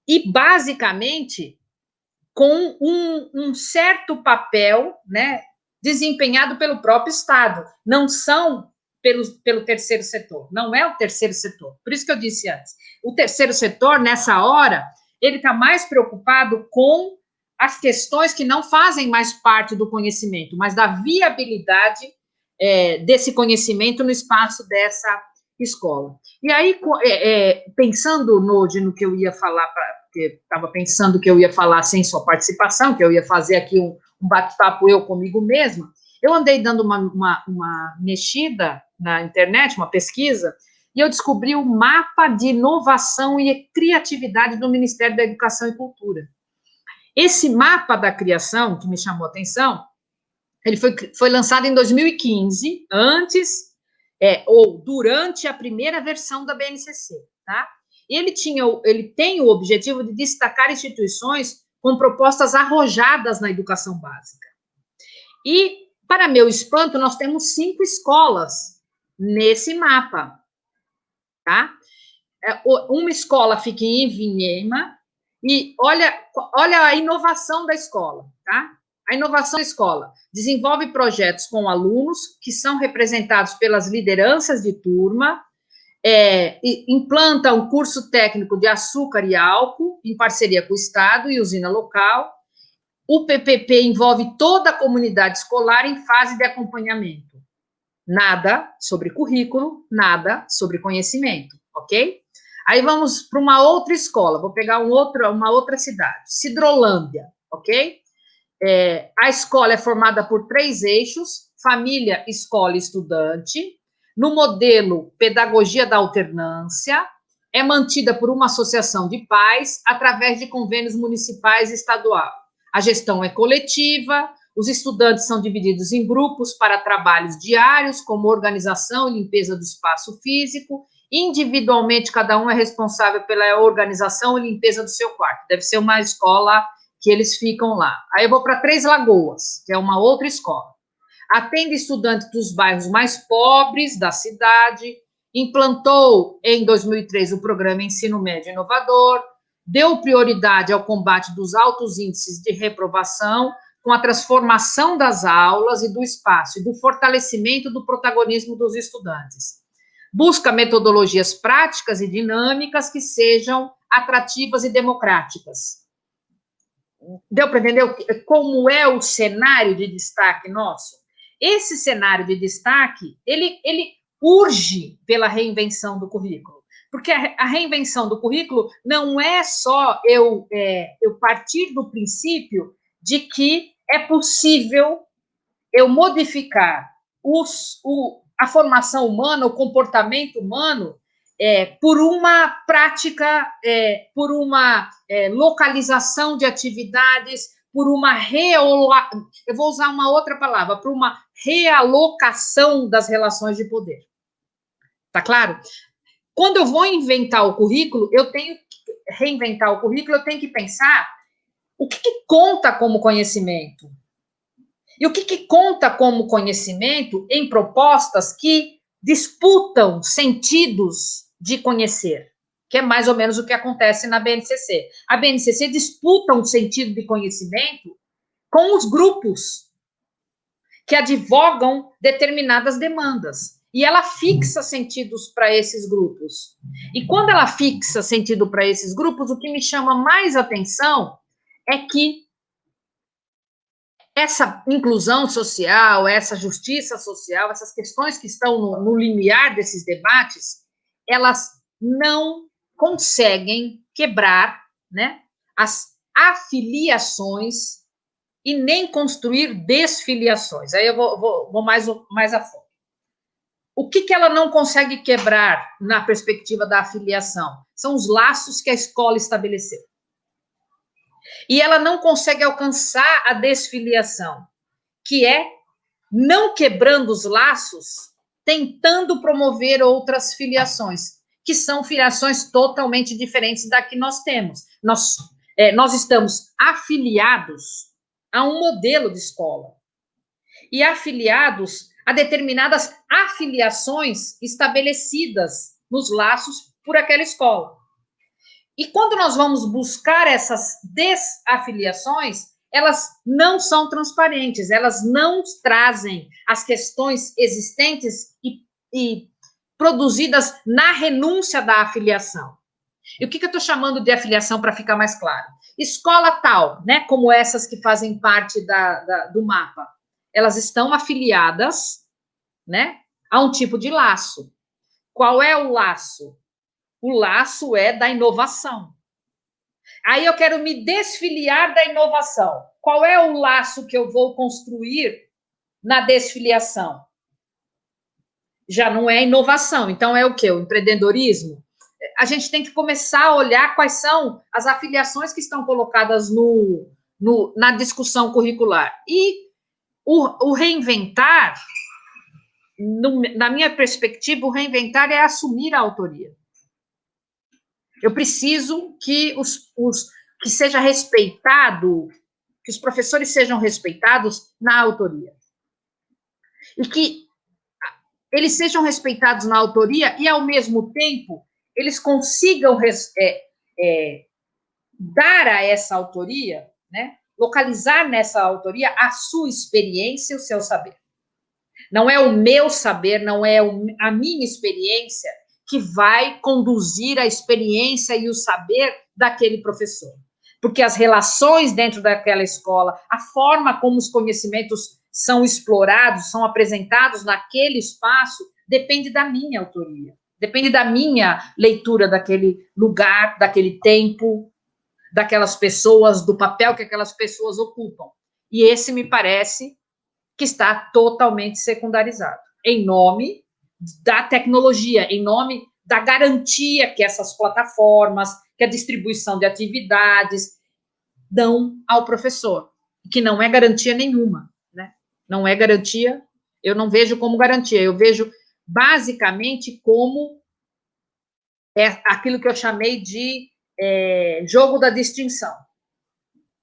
[SPEAKER 2] e, basicamente, com um certo papel, né, desempenhado pelo próprio Estado. Não são pelo terceiro setor, não é o terceiro setor. Por isso que eu disse antes, o terceiro setor, nessa hora, ele está mais preocupado com as questões que não fazem mais parte do conhecimento, mas da viabilidade desse conhecimento no espaço dessa escola. E aí, pensando, Node, no que eu ia falar, porque estava pensando que eu ia falar sem sua participação, que eu ia fazer aqui um bate-papo eu comigo mesma, eu andei dando uma mexida na internet, uma pesquisa, e eu descobri o mapa de inovação e criatividade do Ministério da Educação e Cultura. Esse mapa da criação, que me chamou a atenção, ele foi lançado em 2015, ou durante a primeira versão da BNCC, tá? Ele tem o objetivo de destacar instituições com propostas arrojadas na educação básica. E, para meu espanto, nós temos 5 escolas nesse mapa, tá? Uma escola fica em Ivinhema, e olha a inovação da escola, tá? A inovação da escola desenvolve projetos com alunos que são representados pelas lideranças de turma, implanta um curso técnico de açúcar e álcool, em parceria com o Estado e usina local. O PPP envolve toda a comunidade escolar em fase de acompanhamento. Nada sobre currículo, nada sobre conhecimento, ok? Aí vamos para uma outra escola, vou pegar uma outra cidade, Sidrolândia, ok? A escola é formada por 3 eixos, família, escola e estudante, no modelo pedagogia da alternância, é mantida por uma associação de pais através de convênios municipais e estadual. A gestão é coletiva, os estudantes são divididos em grupos para trabalhos diários, como organização e limpeza do espaço físico. Individualmente, cada um é responsável pela organização e limpeza do seu quarto. Deve ser uma escola que eles ficam lá. Aí eu vou para Três Lagoas, que é uma outra escola. Atende estudantes dos bairros mais pobres da cidade, implantou em 2003 o programa Ensino Médio Inovador, deu prioridade ao combate dos altos índices de reprovação, com a transformação das aulas e do espaço, e do fortalecimento do protagonismo dos estudantes. Busca metodologias práticas e dinâmicas que sejam atrativas e democráticas. Deu para entender como é o cenário de destaque nosso? Esse cenário de destaque, ele urge pela reinvenção do currículo, Porque a reinvenção do currículo não é só eu partir do princípio de que é possível eu modificar a formação humana, o comportamento humano, por uma prática, por uma localização de atividades, por uma eu vou usar uma outra palavra, por uma realocação das relações de poder. Tá claro? Quando eu vou inventar o currículo, eu tenho que reinventar o currículo, eu tenho que pensar o que conta como conhecimento. E o que conta como conhecimento em propostas que disputam sentidos de conhecer, que é mais ou menos o que acontece na BNCC. A BNCC disputa um sentido de conhecimento com os grupos que advogam determinadas demandas. E ela fixa sentidos para esses grupos. E quando ela fixa sentido para esses grupos, o que me chama mais atenção é que essa inclusão social, essa justiça social, essas questões que estão no limiar desses debates, elas não conseguem quebrar, né, as afiliações e nem construir desfiliações. Aí eu vou mais a fundo. O que ela não consegue quebrar na perspectiva da afiliação? São os laços que a escola estabeleceu. E ela não consegue alcançar a desfiliação, que é não quebrando os laços, tentando promover outras filiações, que são filiações totalmente diferentes da que nós temos. Nós estamos afiliados a um modelo de escola e afiliados a determinadas afiliações estabelecidas nos laços por aquela escola. E quando nós vamos buscar essas desafiliações, elas não são transparentes, elas não trazem as questões existentes e produzidas na renúncia da afiliação. E o que eu estou chamando de afiliação para ficar mais claro? Escola tal, né, como essas que fazem parte do mapa, elas estão afiliadas, né, a um tipo de laço. Qual é o laço? O laço é da inovação. Aí eu quero me desfiliar da inovação. Qual é o laço que eu vou construir na desfiliação? Já não é inovação. Então, é o quê? O empreendedorismo? A gente tem que começar a olhar quais são as afiliações que estão colocadas na discussão curricular. E o reinventar, na minha perspectiva, o reinventar é assumir a autoria. Eu preciso que que seja respeitado, que os professores sejam respeitados na autoria. E que eles sejam respeitados na autoria e, ao mesmo tempo, eles consigam dar a essa autoria, né, localizar nessa autoria a sua experiência e o seu saber. Não é o meu saber, não é a minha experiência que vai conduzir a experiência e o saber daquele professor. Porque as relações dentro daquela escola, a forma como os conhecimentos são explorados, são apresentados naquele espaço, depende da minha autoria, depende da minha leitura daquele lugar, daquele tempo, daquelas pessoas, do papel que aquelas pessoas ocupam. E esse me parece que está totalmente secundarizado, em nome da tecnologia, em nome da garantia que essas plataformas, que a distribuição de atividades dão ao professor, que não é garantia nenhuma, né? Não é garantia, eu não vejo como garantia, eu vejo basicamente como aquilo que eu chamei de jogo da distinção,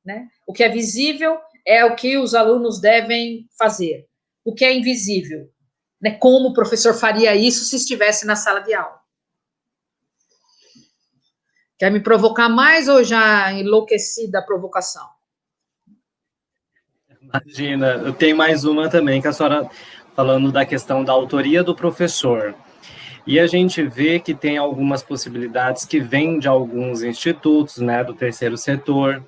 [SPEAKER 2] né? O que é visível é o que os alunos devem fazer. O que é invisível, né? Como o professor faria isso se estivesse na sala de aula? Quer me provocar mais ou já enlouqueci da provocação?
[SPEAKER 1] Imagina, eu tenho mais uma também, que a senhora falando da questão da autoria do professor. E a gente vê que tem algumas possibilidades que vêm de alguns institutos, né, do terceiro setor,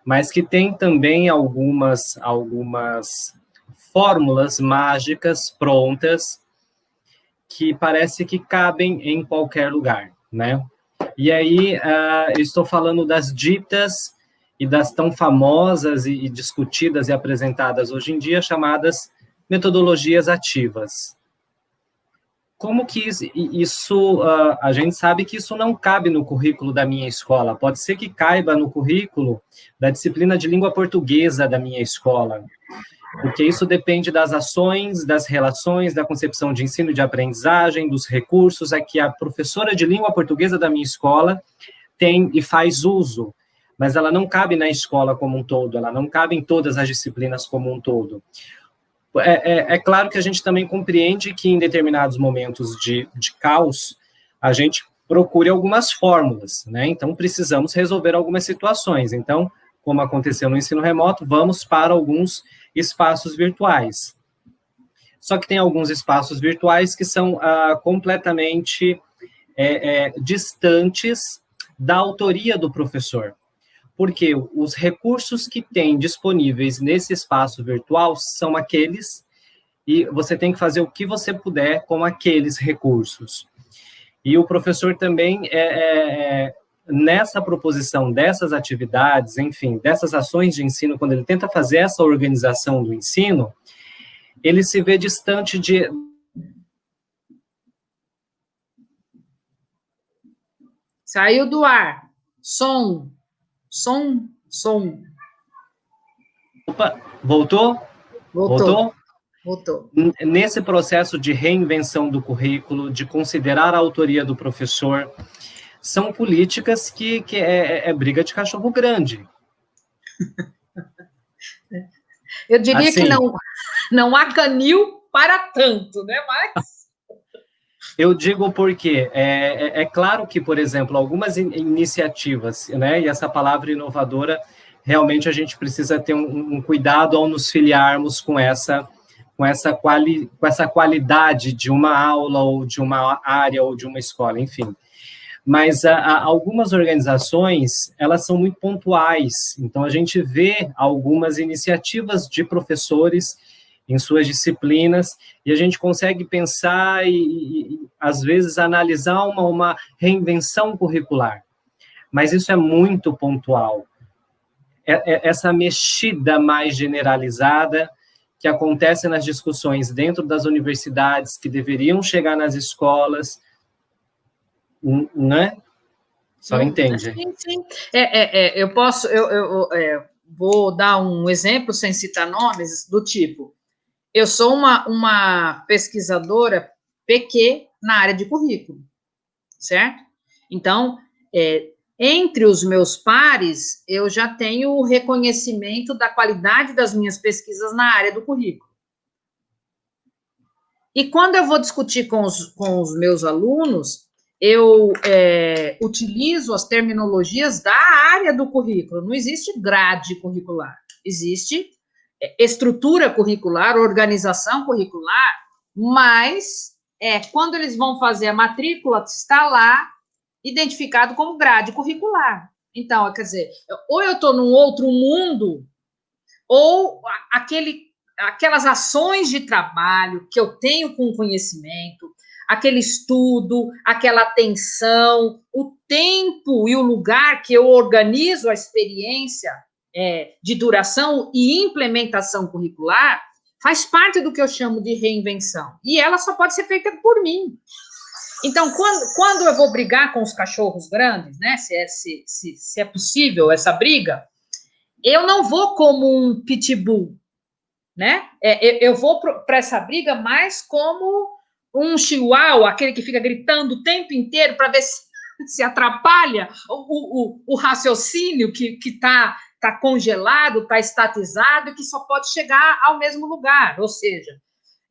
[SPEAKER 1] mas que tem também algumas fórmulas mágicas prontas que parece que cabem em qualquer lugar, né? E aí, eu estou falando das ditas e das tão famosas e discutidas e apresentadas hoje em dia, chamadas metodologias ativas. Como que isso, a gente sabe que isso não cabe no currículo da minha escola, pode ser que caiba no currículo da disciplina de língua portuguesa da minha escola, porque isso depende das ações, das relações, da concepção de ensino e de aprendizagem, dos recursos a que a professora de língua portuguesa da minha escola tem e faz uso, mas ela não cabe na escola como um todo, ela não cabe em todas as disciplinas como um todo. É claro que a gente também compreende que em determinados momentos de caos, a gente procure algumas fórmulas, né? Então, precisamos resolver algumas situações. Então, como aconteceu no ensino remoto, vamos para alguns espaços virtuais. Só que tem alguns espaços virtuais que são completamente distantes da autoria do professor, porque os recursos que tem disponíveis nesse espaço virtual são aqueles, e você tem que fazer o que você puder com aqueles recursos. E o professor também, nessa proposição dessas atividades, enfim, dessas ações de ensino, quando ele tenta fazer essa organização do ensino, ele se vê distante de...
[SPEAKER 2] Saiu do ar. Som.
[SPEAKER 1] Opa, voltou?
[SPEAKER 2] Voltou.
[SPEAKER 1] Nesse processo de reinvenção do currículo, de considerar a autoria do professor, são políticas que é briga de cachorro grande.
[SPEAKER 2] Eu diria assim, que não há canil para tanto, né? Mas...
[SPEAKER 1] Eu digo porque é claro que, por exemplo, algumas iniciativas, né, e essa palavra inovadora, realmente a gente precisa ter um cuidado ao nos filiarmos com essa qualidade de uma aula, ou de uma área, ou de uma escola, enfim. Mas algumas organizações, elas são muito pontuais, então a gente vê algumas iniciativas de professores em suas disciplinas, e a gente consegue pensar e às vezes, analisar uma reinvenção curricular. Mas isso é muito pontual. Essa mexida mais generalizada que acontece nas discussões dentro das universidades, que deveriam chegar nas escolas, né? Só entende.
[SPEAKER 2] Sim. Eu vou dar um exemplo, sem citar nomes, do tipo... Eu sou uma pesquisadora PQ na área de currículo, certo? Então, entre os meus pares, eu já tenho o reconhecimento da qualidade das minhas pesquisas na área do currículo. E quando eu vou discutir com os meus alunos, eu utilizo as terminologias da área do currículo. Não existe grade curricular, existe estrutura curricular, organização curricular, mas quando eles vão fazer a matrícula, está lá identificado como grade curricular. Então, quer dizer, ou eu estou num outro mundo, ou aquelas ações de trabalho que eu tenho com conhecimento, aquele estudo, aquela atenção, o tempo e o lugar que eu organizo a experiência de duração e implementação curricular, faz parte do que eu chamo de reinvenção. E ela só pode ser feita por mim. Então, quando eu vou brigar com os cachorros grandes, né, se é possível essa briga, eu não vou como um pitbull, né? Eu vou para essa briga mais como um chihuahua, aquele que fica gritando o tempo inteiro para ver se atrapalha o raciocínio que está congelado, está estatizado, e que só pode chegar ao mesmo lugar. Ou seja,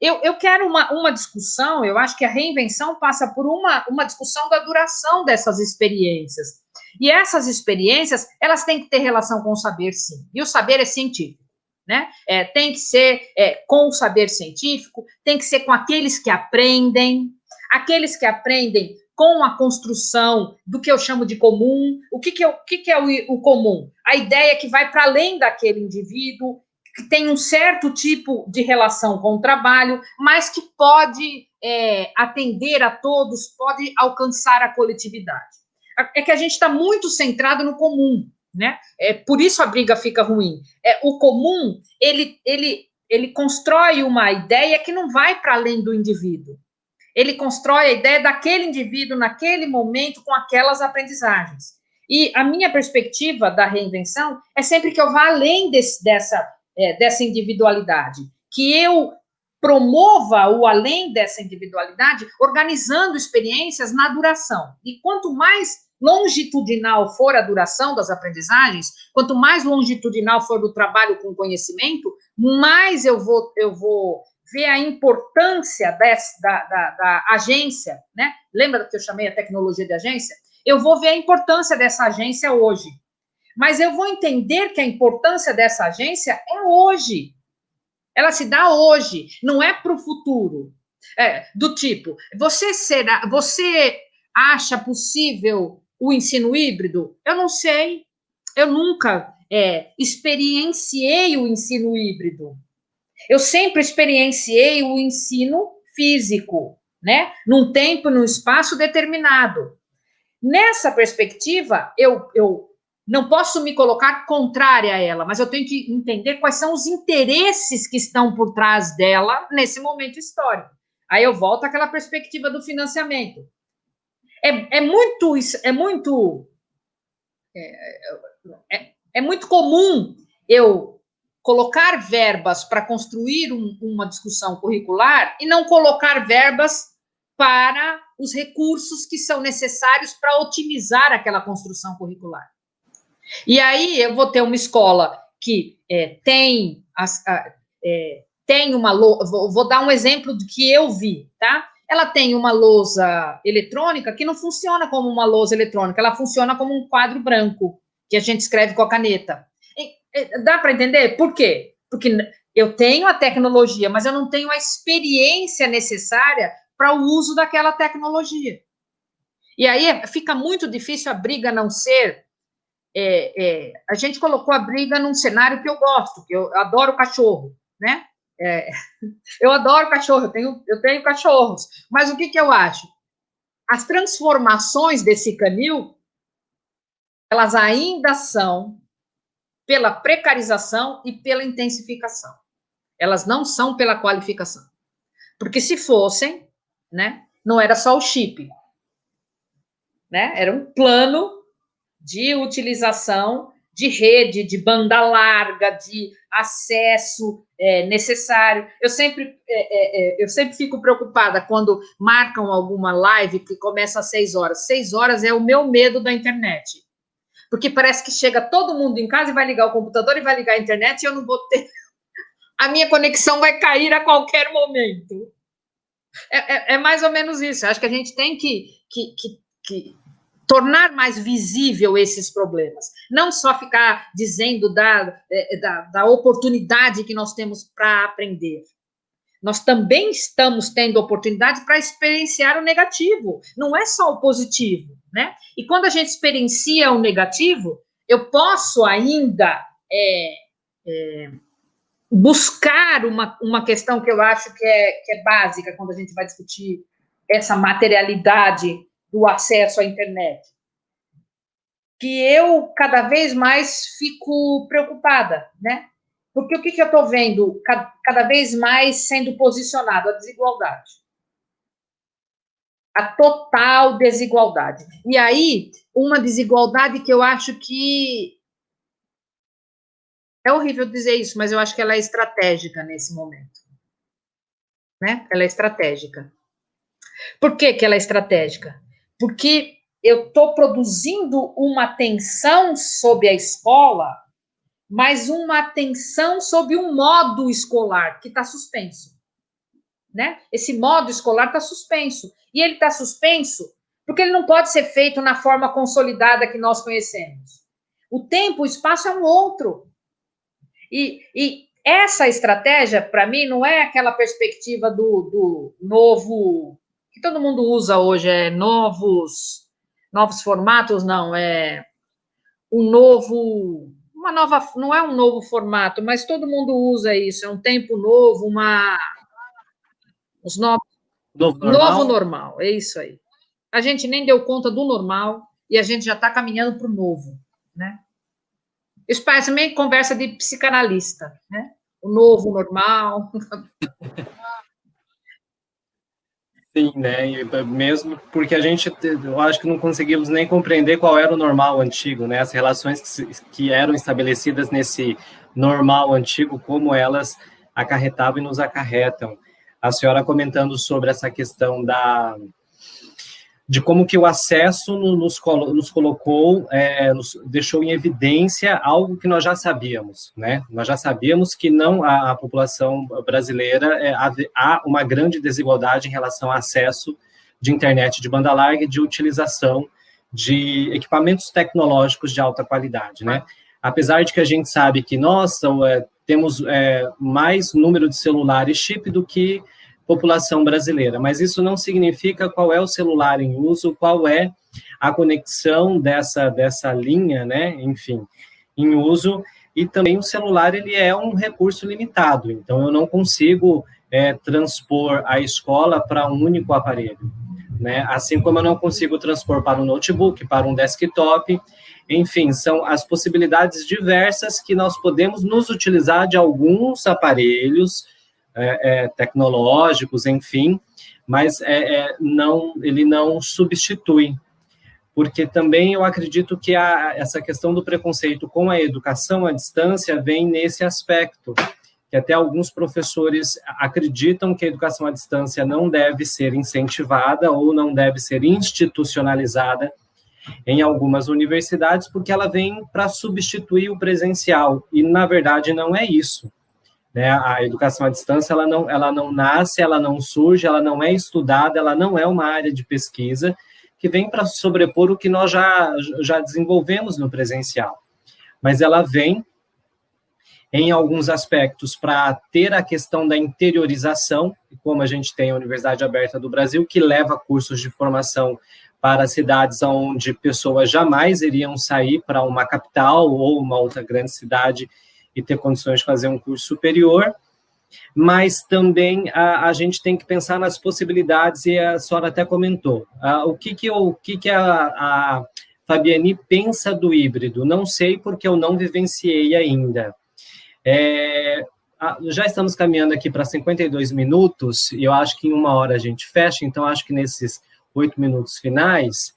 [SPEAKER 2] eu quero uma discussão, eu acho que a reinvenção passa por uma discussão da duração dessas experiências. E essas experiências, elas têm que ter relação com o saber, sim. E o saber é científico, né? Tem que ser com o saber científico, tem que ser com aqueles que aprendem com a construção do que eu chamo de comum. O que é o comum? A ideia que vai para além daquele indivíduo, que tem um certo tipo de relação com o trabalho, mas que pode atender a todos, pode alcançar a coletividade. É que a gente está muito centrado no comum, né? Por isso a briga fica ruim. O comum, ele constrói uma ideia que não vai para além do indivíduo. Ele constrói a ideia daquele indivíduo naquele momento com aquelas aprendizagens. E a minha perspectiva da reinvenção é sempre que eu vá além dessa individualidade, que eu promova o além dessa individualidade, organizando experiências na duração. E quanto mais longitudinal for a duração das aprendizagens, quanto mais longitudinal for o trabalho com conhecimento, mais eu vou ver a importância da agência, né? Lembra que eu chamei a tecnologia de agência? Eu vou ver a importância dessa agência hoje. Mas eu vou entender que a importância dessa agência é hoje. Ela se dá hoje, não é para o futuro. Do tipo, você acha possível o ensino híbrido? Eu não sei. Eu nunca experienciei o ensino híbrido. Eu sempre experienciei o ensino físico, né? Num tempo, num espaço determinado. Nessa perspectiva, eu não posso me colocar contrária a ela, mas eu tenho que entender quais são os interesses que estão por trás dela nesse momento histórico. Aí eu volto àquela perspectiva do financiamento. É muito comum eu colocar verbas para construir uma discussão curricular e não colocar verbas para os recursos que são necessários para otimizar aquela construção curricular. E aí eu vou ter uma escola que tem uma lousa, vou dar um exemplo do que eu vi, tá? Ela tem uma lousa eletrônica que não funciona como uma lousa eletrônica, ela funciona como um quadro branco que a gente escreve com a caneta. Dá para entender? Por quê? Porque eu tenho a tecnologia, mas eu não tenho a experiência necessária para o uso daquela tecnologia. E aí fica muito difícil a briga não ser... a gente colocou a briga num cenário que eu gosto, que eu adoro cachorro, né? Eu adoro cachorro, eu tenho cachorros. Mas o que eu acho? As transformações desse canil, elas ainda são pela precarização e pela intensificação. Elas não são pela qualificação. Porque se fossem, né, não era só o chip, né? Era um plano de utilização de rede, de banda larga, de acesso necessário. Eu sempre fico preocupada quando marcam alguma live que começa às 6 horas. 6 horas é o meu medo da internet. Porque parece que chega todo mundo em casa e vai ligar o computador e vai ligar a internet e eu não vou ter... A minha conexão vai cair a qualquer momento. É mais ou menos isso. Eu acho que a gente tem que tornar mais visível esses problemas. Não só ficar dizendo da oportunidade que nós temos para aprender. Nós também estamos tendo oportunidade para experienciar o negativo. Não é só o positivo, né? E quando a gente experiencia o negativo, eu posso ainda buscar uma questão que eu acho que é básica quando a gente vai discutir essa materialidade do acesso à internet. Que eu, cada vez mais, fico preocupada, né? Porque o que eu estou vendo cada vez mais sendo posicionado? A desigualdade. A total desigualdade. E aí, uma desigualdade que eu acho que... É horrível dizer isso, mas eu acho que ela é estratégica nesse momento. Né? Ela é estratégica. Por que ela é estratégica? Porque eu estou produzindo uma tensão sobre a escola, mas uma tensão sobre um modo escolar que está suspenso. Né? Esse modo escolar está suspenso. E ele está suspenso porque ele não pode ser feito na forma consolidada que nós conhecemos. O tempo, o espaço é um outro. E essa estratégia, para mim, não é aquela perspectiva do novo... que todo mundo usa hoje, novos formatos, não, é um novo... não é um novo formato, mas todo mundo usa isso, é um tempo novo, os novos, novo normal, é isso aí. A gente nem deu conta do normal e a gente já está caminhando para o novo, né? Isso parece meio conversa de psicanalista, né? O novo, o normal.
[SPEAKER 1] Sim, né? E mesmo porque eu acho que não conseguimos nem compreender qual era o normal antigo, né? As relações que eram estabelecidas nesse normal antigo, como elas acarretavam e nos acarretam. A senhora comentando sobre essa questão de como que o acesso nos colocou, nos deixou em evidência algo que nós já sabíamos, né? Nós já sabíamos que não a população brasileira há uma grande desigualdade em relação ao acesso de internet de banda larga e de utilização de equipamentos tecnológicos de alta qualidade, né? Apesar de que a gente sabe que nós temos mais número de celulares chip do que população brasileira, mas isso não significa qual é o celular em uso, qual é a conexão dessa linha, né, enfim, em uso, e também o celular, ele é um recurso limitado, então eu não consigo transpor a escola para um único aparelho, né, assim como eu não consigo transpor para um notebook, para um desktop, enfim, são as possibilidades diversas que nós podemos nos utilizar de alguns aparelhos tecnológicos, enfim, mas ele não substitui, porque também eu acredito que essa questão do preconceito com a educação à distância vem nesse aspecto, que até alguns professores acreditam que a educação à distância não deve ser incentivada ou não deve ser institucionalizada em algumas universidades, porque ela vem para substituir o presencial, e na verdade não é isso. Né, a educação à distância, ela não nasce, ela não surge, ela não é estudada, ela não é uma área de pesquisa que vem para sobrepor o que nós já desenvolvemos no presencial. Mas ela vem, em alguns aspectos, para ter a questão da interiorização, como a gente tem a Universidade Aberta do Brasil, que leva cursos de formação para cidades onde pessoas jamais iriam sair para uma capital ou uma outra grande cidade e ter condições de fazer um curso superior, mas também a gente tem que pensar nas possibilidades, e a senhora até comentou. O que a Fabiane pensa do híbrido? Não sei, porque eu não vivenciei ainda. Já estamos caminhando aqui para 52 minutos, e eu acho que em 1 hora a gente fecha, então acho que nesses 8 minutos finais,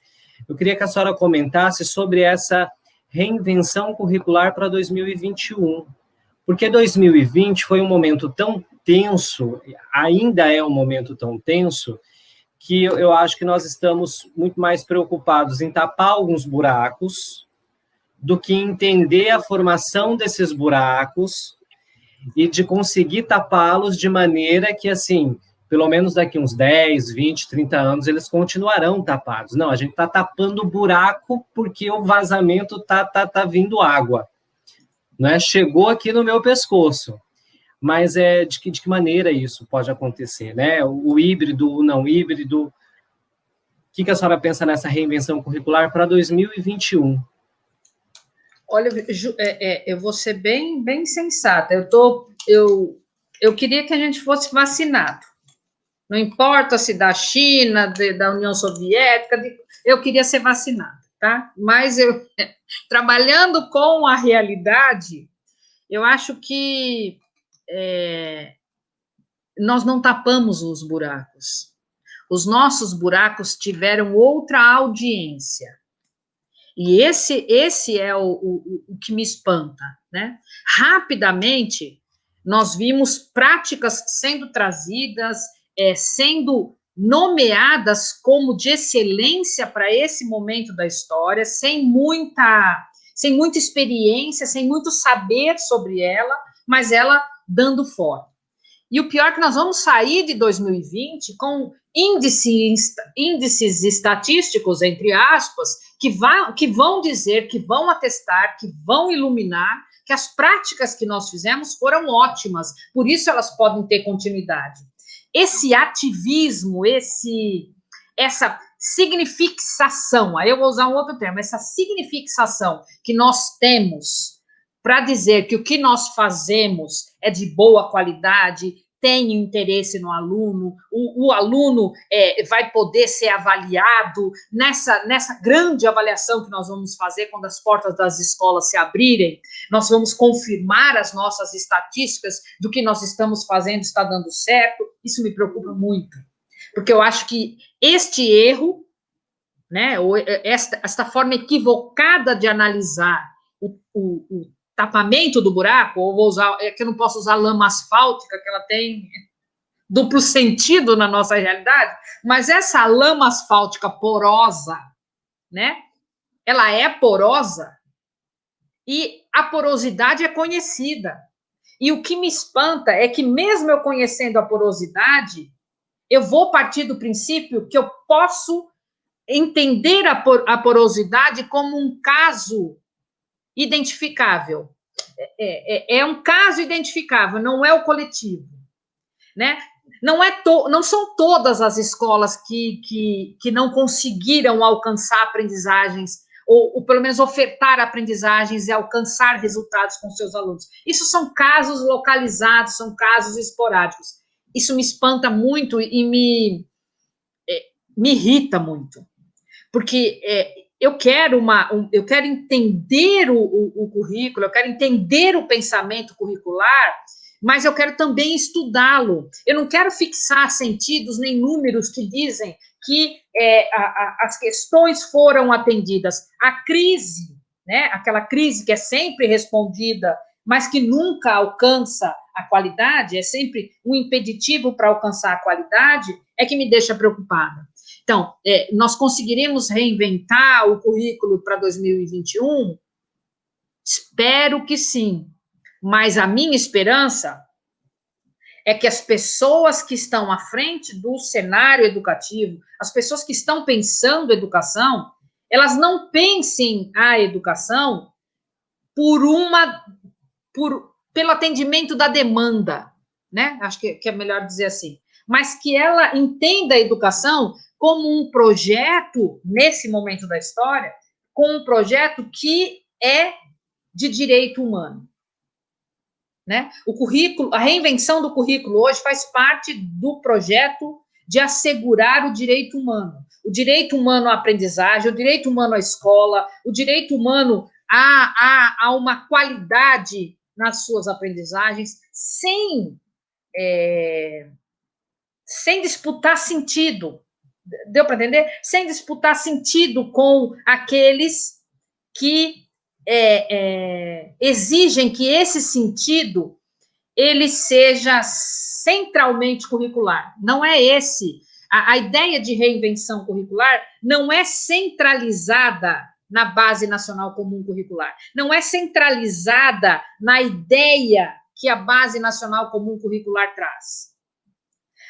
[SPEAKER 1] eu queria que a senhora comentasse sobre essa reinvenção curricular para 2021, porque 2020 foi um momento tão tenso, ainda é um momento tão tenso, que eu acho que nós estamos muito mais preocupados em tapar alguns buracos do que entender a formação desses buracos e de conseguir tapá-los de maneira que, assim, pelo menos daqui uns 10, 20, 30 anos, eles continuarão tapados. Não, a gente está tapando o buraco porque o vazamento tá vindo água. Né? Chegou aqui no meu pescoço. Mas de que maneira isso pode acontecer? Né? O híbrido, o não híbrido. O que a senhora pensa nessa reinvenção curricular para 2021?
[SPEAKER 2] Olha, eu vou ser bem sensata. Eu queria que a gente fosse vacinado. Não importa se da China, da União Soviética, eu queria ser vacinada, tá? Mas trabalhando com a realidade, eu acho que nós não tapamos os buracos. Os nossos buracos tiveram outra audiência. E esse é o que me espanta, né? Rapidamente, nós vimos práticas sendo trazidas, sendo nomeadas como de excelência para esse momento da história, sem muita experiência, sem muito saber sobre ela, mas ela dando forma. E o pior é que nós vamos sair de 2020 com índices estatísticos, entre aspas, que vão dizer, que vão atestar, que vão iluminar que as práticas que nós fizemos foram ótimas, por isso elas podem ter continuidade. Esse ativismo, essa signifixação, aí eu vou usar um outro termo, essa signifixação que nós temos para dizer que o que nós fazemos é de boa qualidade, tem interesse no aluno, o aluno vai poder ser avaliado nessa grande avaliação que nós vamos fazer quando as portas das escolas se abrirem. Nós vamos confirmar as nossas estatísticas do que nós estamos fazendo está dando certo. Isso me preocupa muito, porque eu acho que este erro, né, esta forma equivocada de analisar o tapamento do buraco, ou vou usar, é que eu não posso usar lama asfáltica, que ela tem duplo sentido na nossa realidade, mas essa lama asfáltica porosa, né, ela é porosa e a porosidade é conhecida. E o que me espanta é que, mesmo eu conhecendo a porosidade, eu vou partir do princípio que eu posso entender a porosidade como um caso identificável. É um caso identificável, não é o coletivo, né? Não são todas as escolas que não conseguiram alcançar aprendizagens, ou pelo menos ofertar aprendizagens e alcançar resultados com seus alunos. Isso são casos localizados, são casos esporádicos. Isso me espanta muito e me irrita muito, porque eu quero entender o currículo, eu quero entender o pensamento curricular, mas eu quero também estudá-lo. Eu não quero fixar sentidos nem números que dizem que as questões foram atendidas. A crise, né, aquela crise que é sempre respondida, mas que nunca alcança a qualidade, é sempre um impeditivo para alcançar a qualidade, é que me deixa preocupada. Então, nós conseguiremos reinventar o currículo para 2021? Espero que sim, mas a minha esperança é que as pessoas que estão à frente do cenário educativo, as pessoas que estão pensando educação, elas não pensem a educação pelo atendimento da demanda, né? Acho que é melhor dizer assim, mas que ela entenda a educação como um projeto, nesse momento da história, como um projeto que é de direito humano, né? O currículo, a reinvenção do currículo hoje faz parte do projeto de assegurar o direito humano à aprendizagem, o direito humano à escola, o direito humano a uma qualidade nas suas aprendizagens, sem disputar sentido. Deu para entender? Sem disputar sentido com aqueles que exigem que esse sentido ele seja centralmente curricular. Não é esse. A ideia de reinvenção curricular não é centralizada na Base Nacional Comum Curricular. Não é centralizada na ideia que a Base Nacional Comum Curricular traz.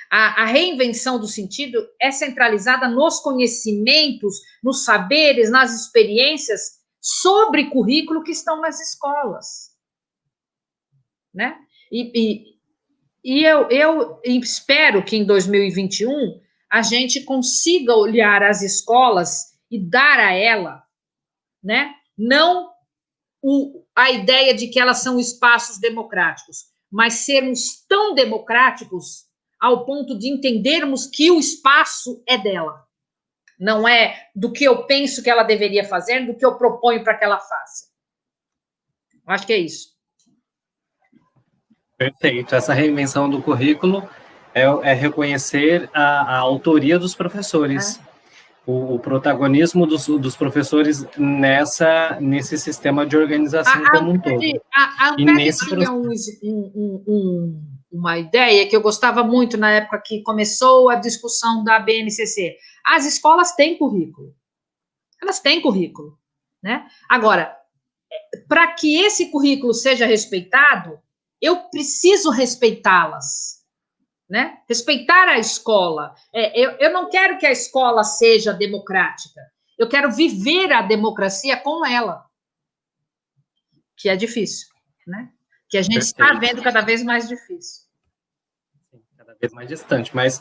[SPEAKER 2] A reinvenção do sentido é centralizada nos conhecimentos, nos saberes, nas experiências sobre currículo que estão nas escolas, né? E eu espero que em 2021 a gente consiga olhar as escolas e dar a ela, né, não a ideia de que elas são espaços democráticos, mas sermos tão democráticos ao ponto de entendermos que o espaço é dela. Não é do que eu penso que ela deveria fazer, do que eu proponho para que ela faça. Acho que é isso.
[SPEAKER 1] Perfeito. Essa reinvenção do currículo é reconhecer a autoria dos professores, o protagonismo dos professores nesse sistema de organização como um todo.
[SPEAKER 2] A Ampere tinha uma ideia que eu gostava muito na época que começou a discussão da BNCC. As escolas têm currículo. Elas têm currículo, né? Agora, para que esse currículo seja respeitado, eu preciso respeitá-las, né? Respeitar a escola. Eu não quero que a escola seja democrática. Eu quero viver a democracia com ela, que é difícil, né? Que a gente está vendo cada vez mais difícil.
[SPEAKER 1] Cada vez mais distante, mas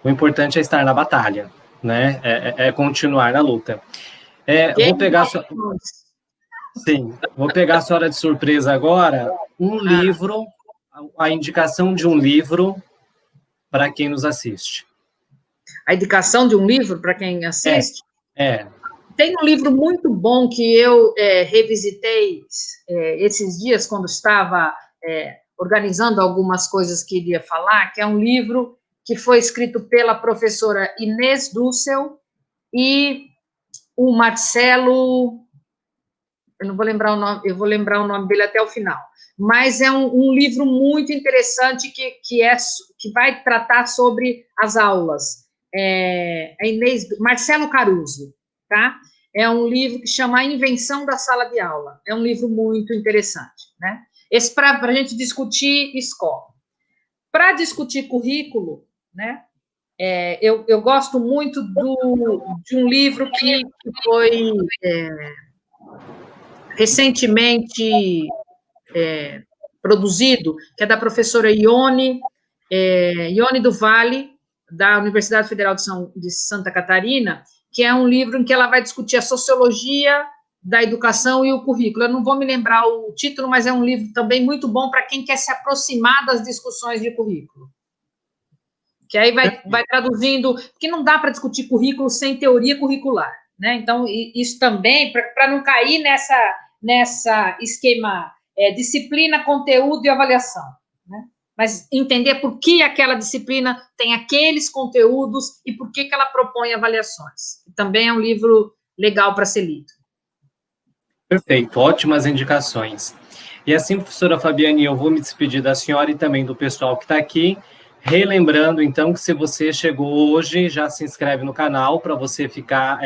[SPEAKER 1] o importante é estar na batalha, né? É continuar na luta. Vou pegar Sim, vou pegar a senhora de surpresa agora. Um livro, a indicação de um livro para quem nos assiste.
[SPEAKER 2] A indicação de um livro para quem assiste?
[SPEAKER 1] É.
[SPEAKER 2] Tem um livro muito bom que eu revisitei esses dias, quando estava organizando algumas coisas que iria falar, que é um livro que foi escrito pela professora Inês Dussel e o Marcelo, eu não vou lembrar o nome, eu vou lembrar o nome dele até o final, mas é um livro muito interessante que vai tratar sobre as aulas. A Inês, Marcelo Caruso, tá? É um livro que chama A Invenção da Sala de Aula. É um livro muito interessante, né? Esse para a gente discutir escola. Para discutir currículo, né? Eu gosto muito de um livro que foi recentemente produzido, que é da professora Ione do Vale, da Universidade Federal de Santa Catarina, que é um livro em que ela vai discutir a sociologia da educação e o currículo. Eu não vou me lembrar o título, mas é um livro também muito bom para quem quer se aproximar das discussões de currículo. Que aí vai traduzindo, porque não dá para discutir currículo sem teoria curricular, né? Então, isso também, para não cair nessa esquema disciplina, conteúdo e avaliação, né? Mas entender por que aquela disciplina tem aqueles conteúdos e por que ela propõe avaliações. Também é um livro legal para ser lido.
[SPEAKER 1] Perfeito, ótimas indicações. E assim, professora Fabiane, eu vou me despedir da senhora e também do pessoal que está aqui, relembrando, então, que se você chegou hoje, já se inscreve no canal para você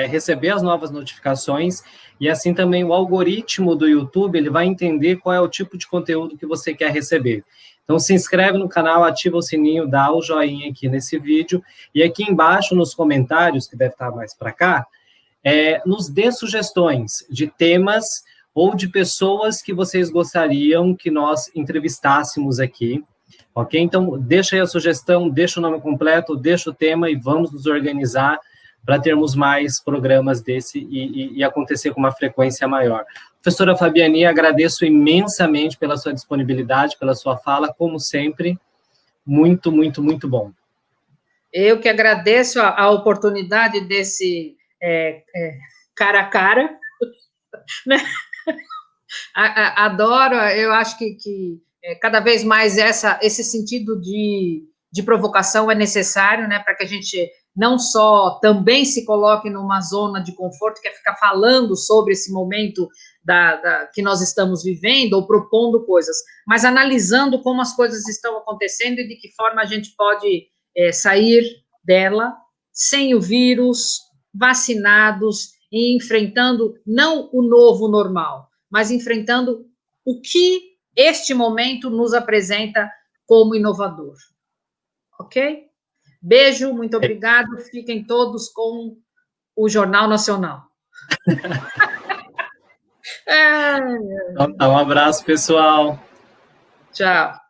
[SPEAKER 1] receber as novas notificações, e assim também o algoritmo do YouTube, ele vai entender qual é o tipo de conteúdo que você quer receber. Então, se inscreve no canal, ativa o sininho, dá o joinha aqui nesse vídeo, e aqui embaixo nos comentários, que deve estar mais para cá, nos dê sugestões de temas ou de pessoas que vocês gostariam que nós entrevistássemos aqui, ok? Então, deixa aí a sugestão, deixa o nome completo, deixa o tema e vamos nos organizar para termos mais programas desse e acontecer com uma frequência maior. Professora Fabiane, agradeço imensamente pela sua disponibilidade, pela sua fala, como sempre, muito, muito, muito bom.
[SPEAKER 2] Eu que agradeço a oportunidade desse cara a cara, né? Adoro, eu acho que cada vez mais esse sentido de provocação é necessário, né, para que a gente não só também se coloque numa zona de conforto, que é ficar falando sobre esse momento que nós estamos vivendo, ou propondo coisas, mas analisando como as coisas estão acontecendo e de que forma a gente pode sair dela sem o vírus, vacinados e enfrentando não o novo normal, mas enfrentando o que este momento nos apresenta como inovador. Ok? Beijo, muito obrigado. Fiquem todos com o Jornal Nacional.
[SPEAKER 1] Um abraço, pessoal.
[SPEAKER 2] Tchau.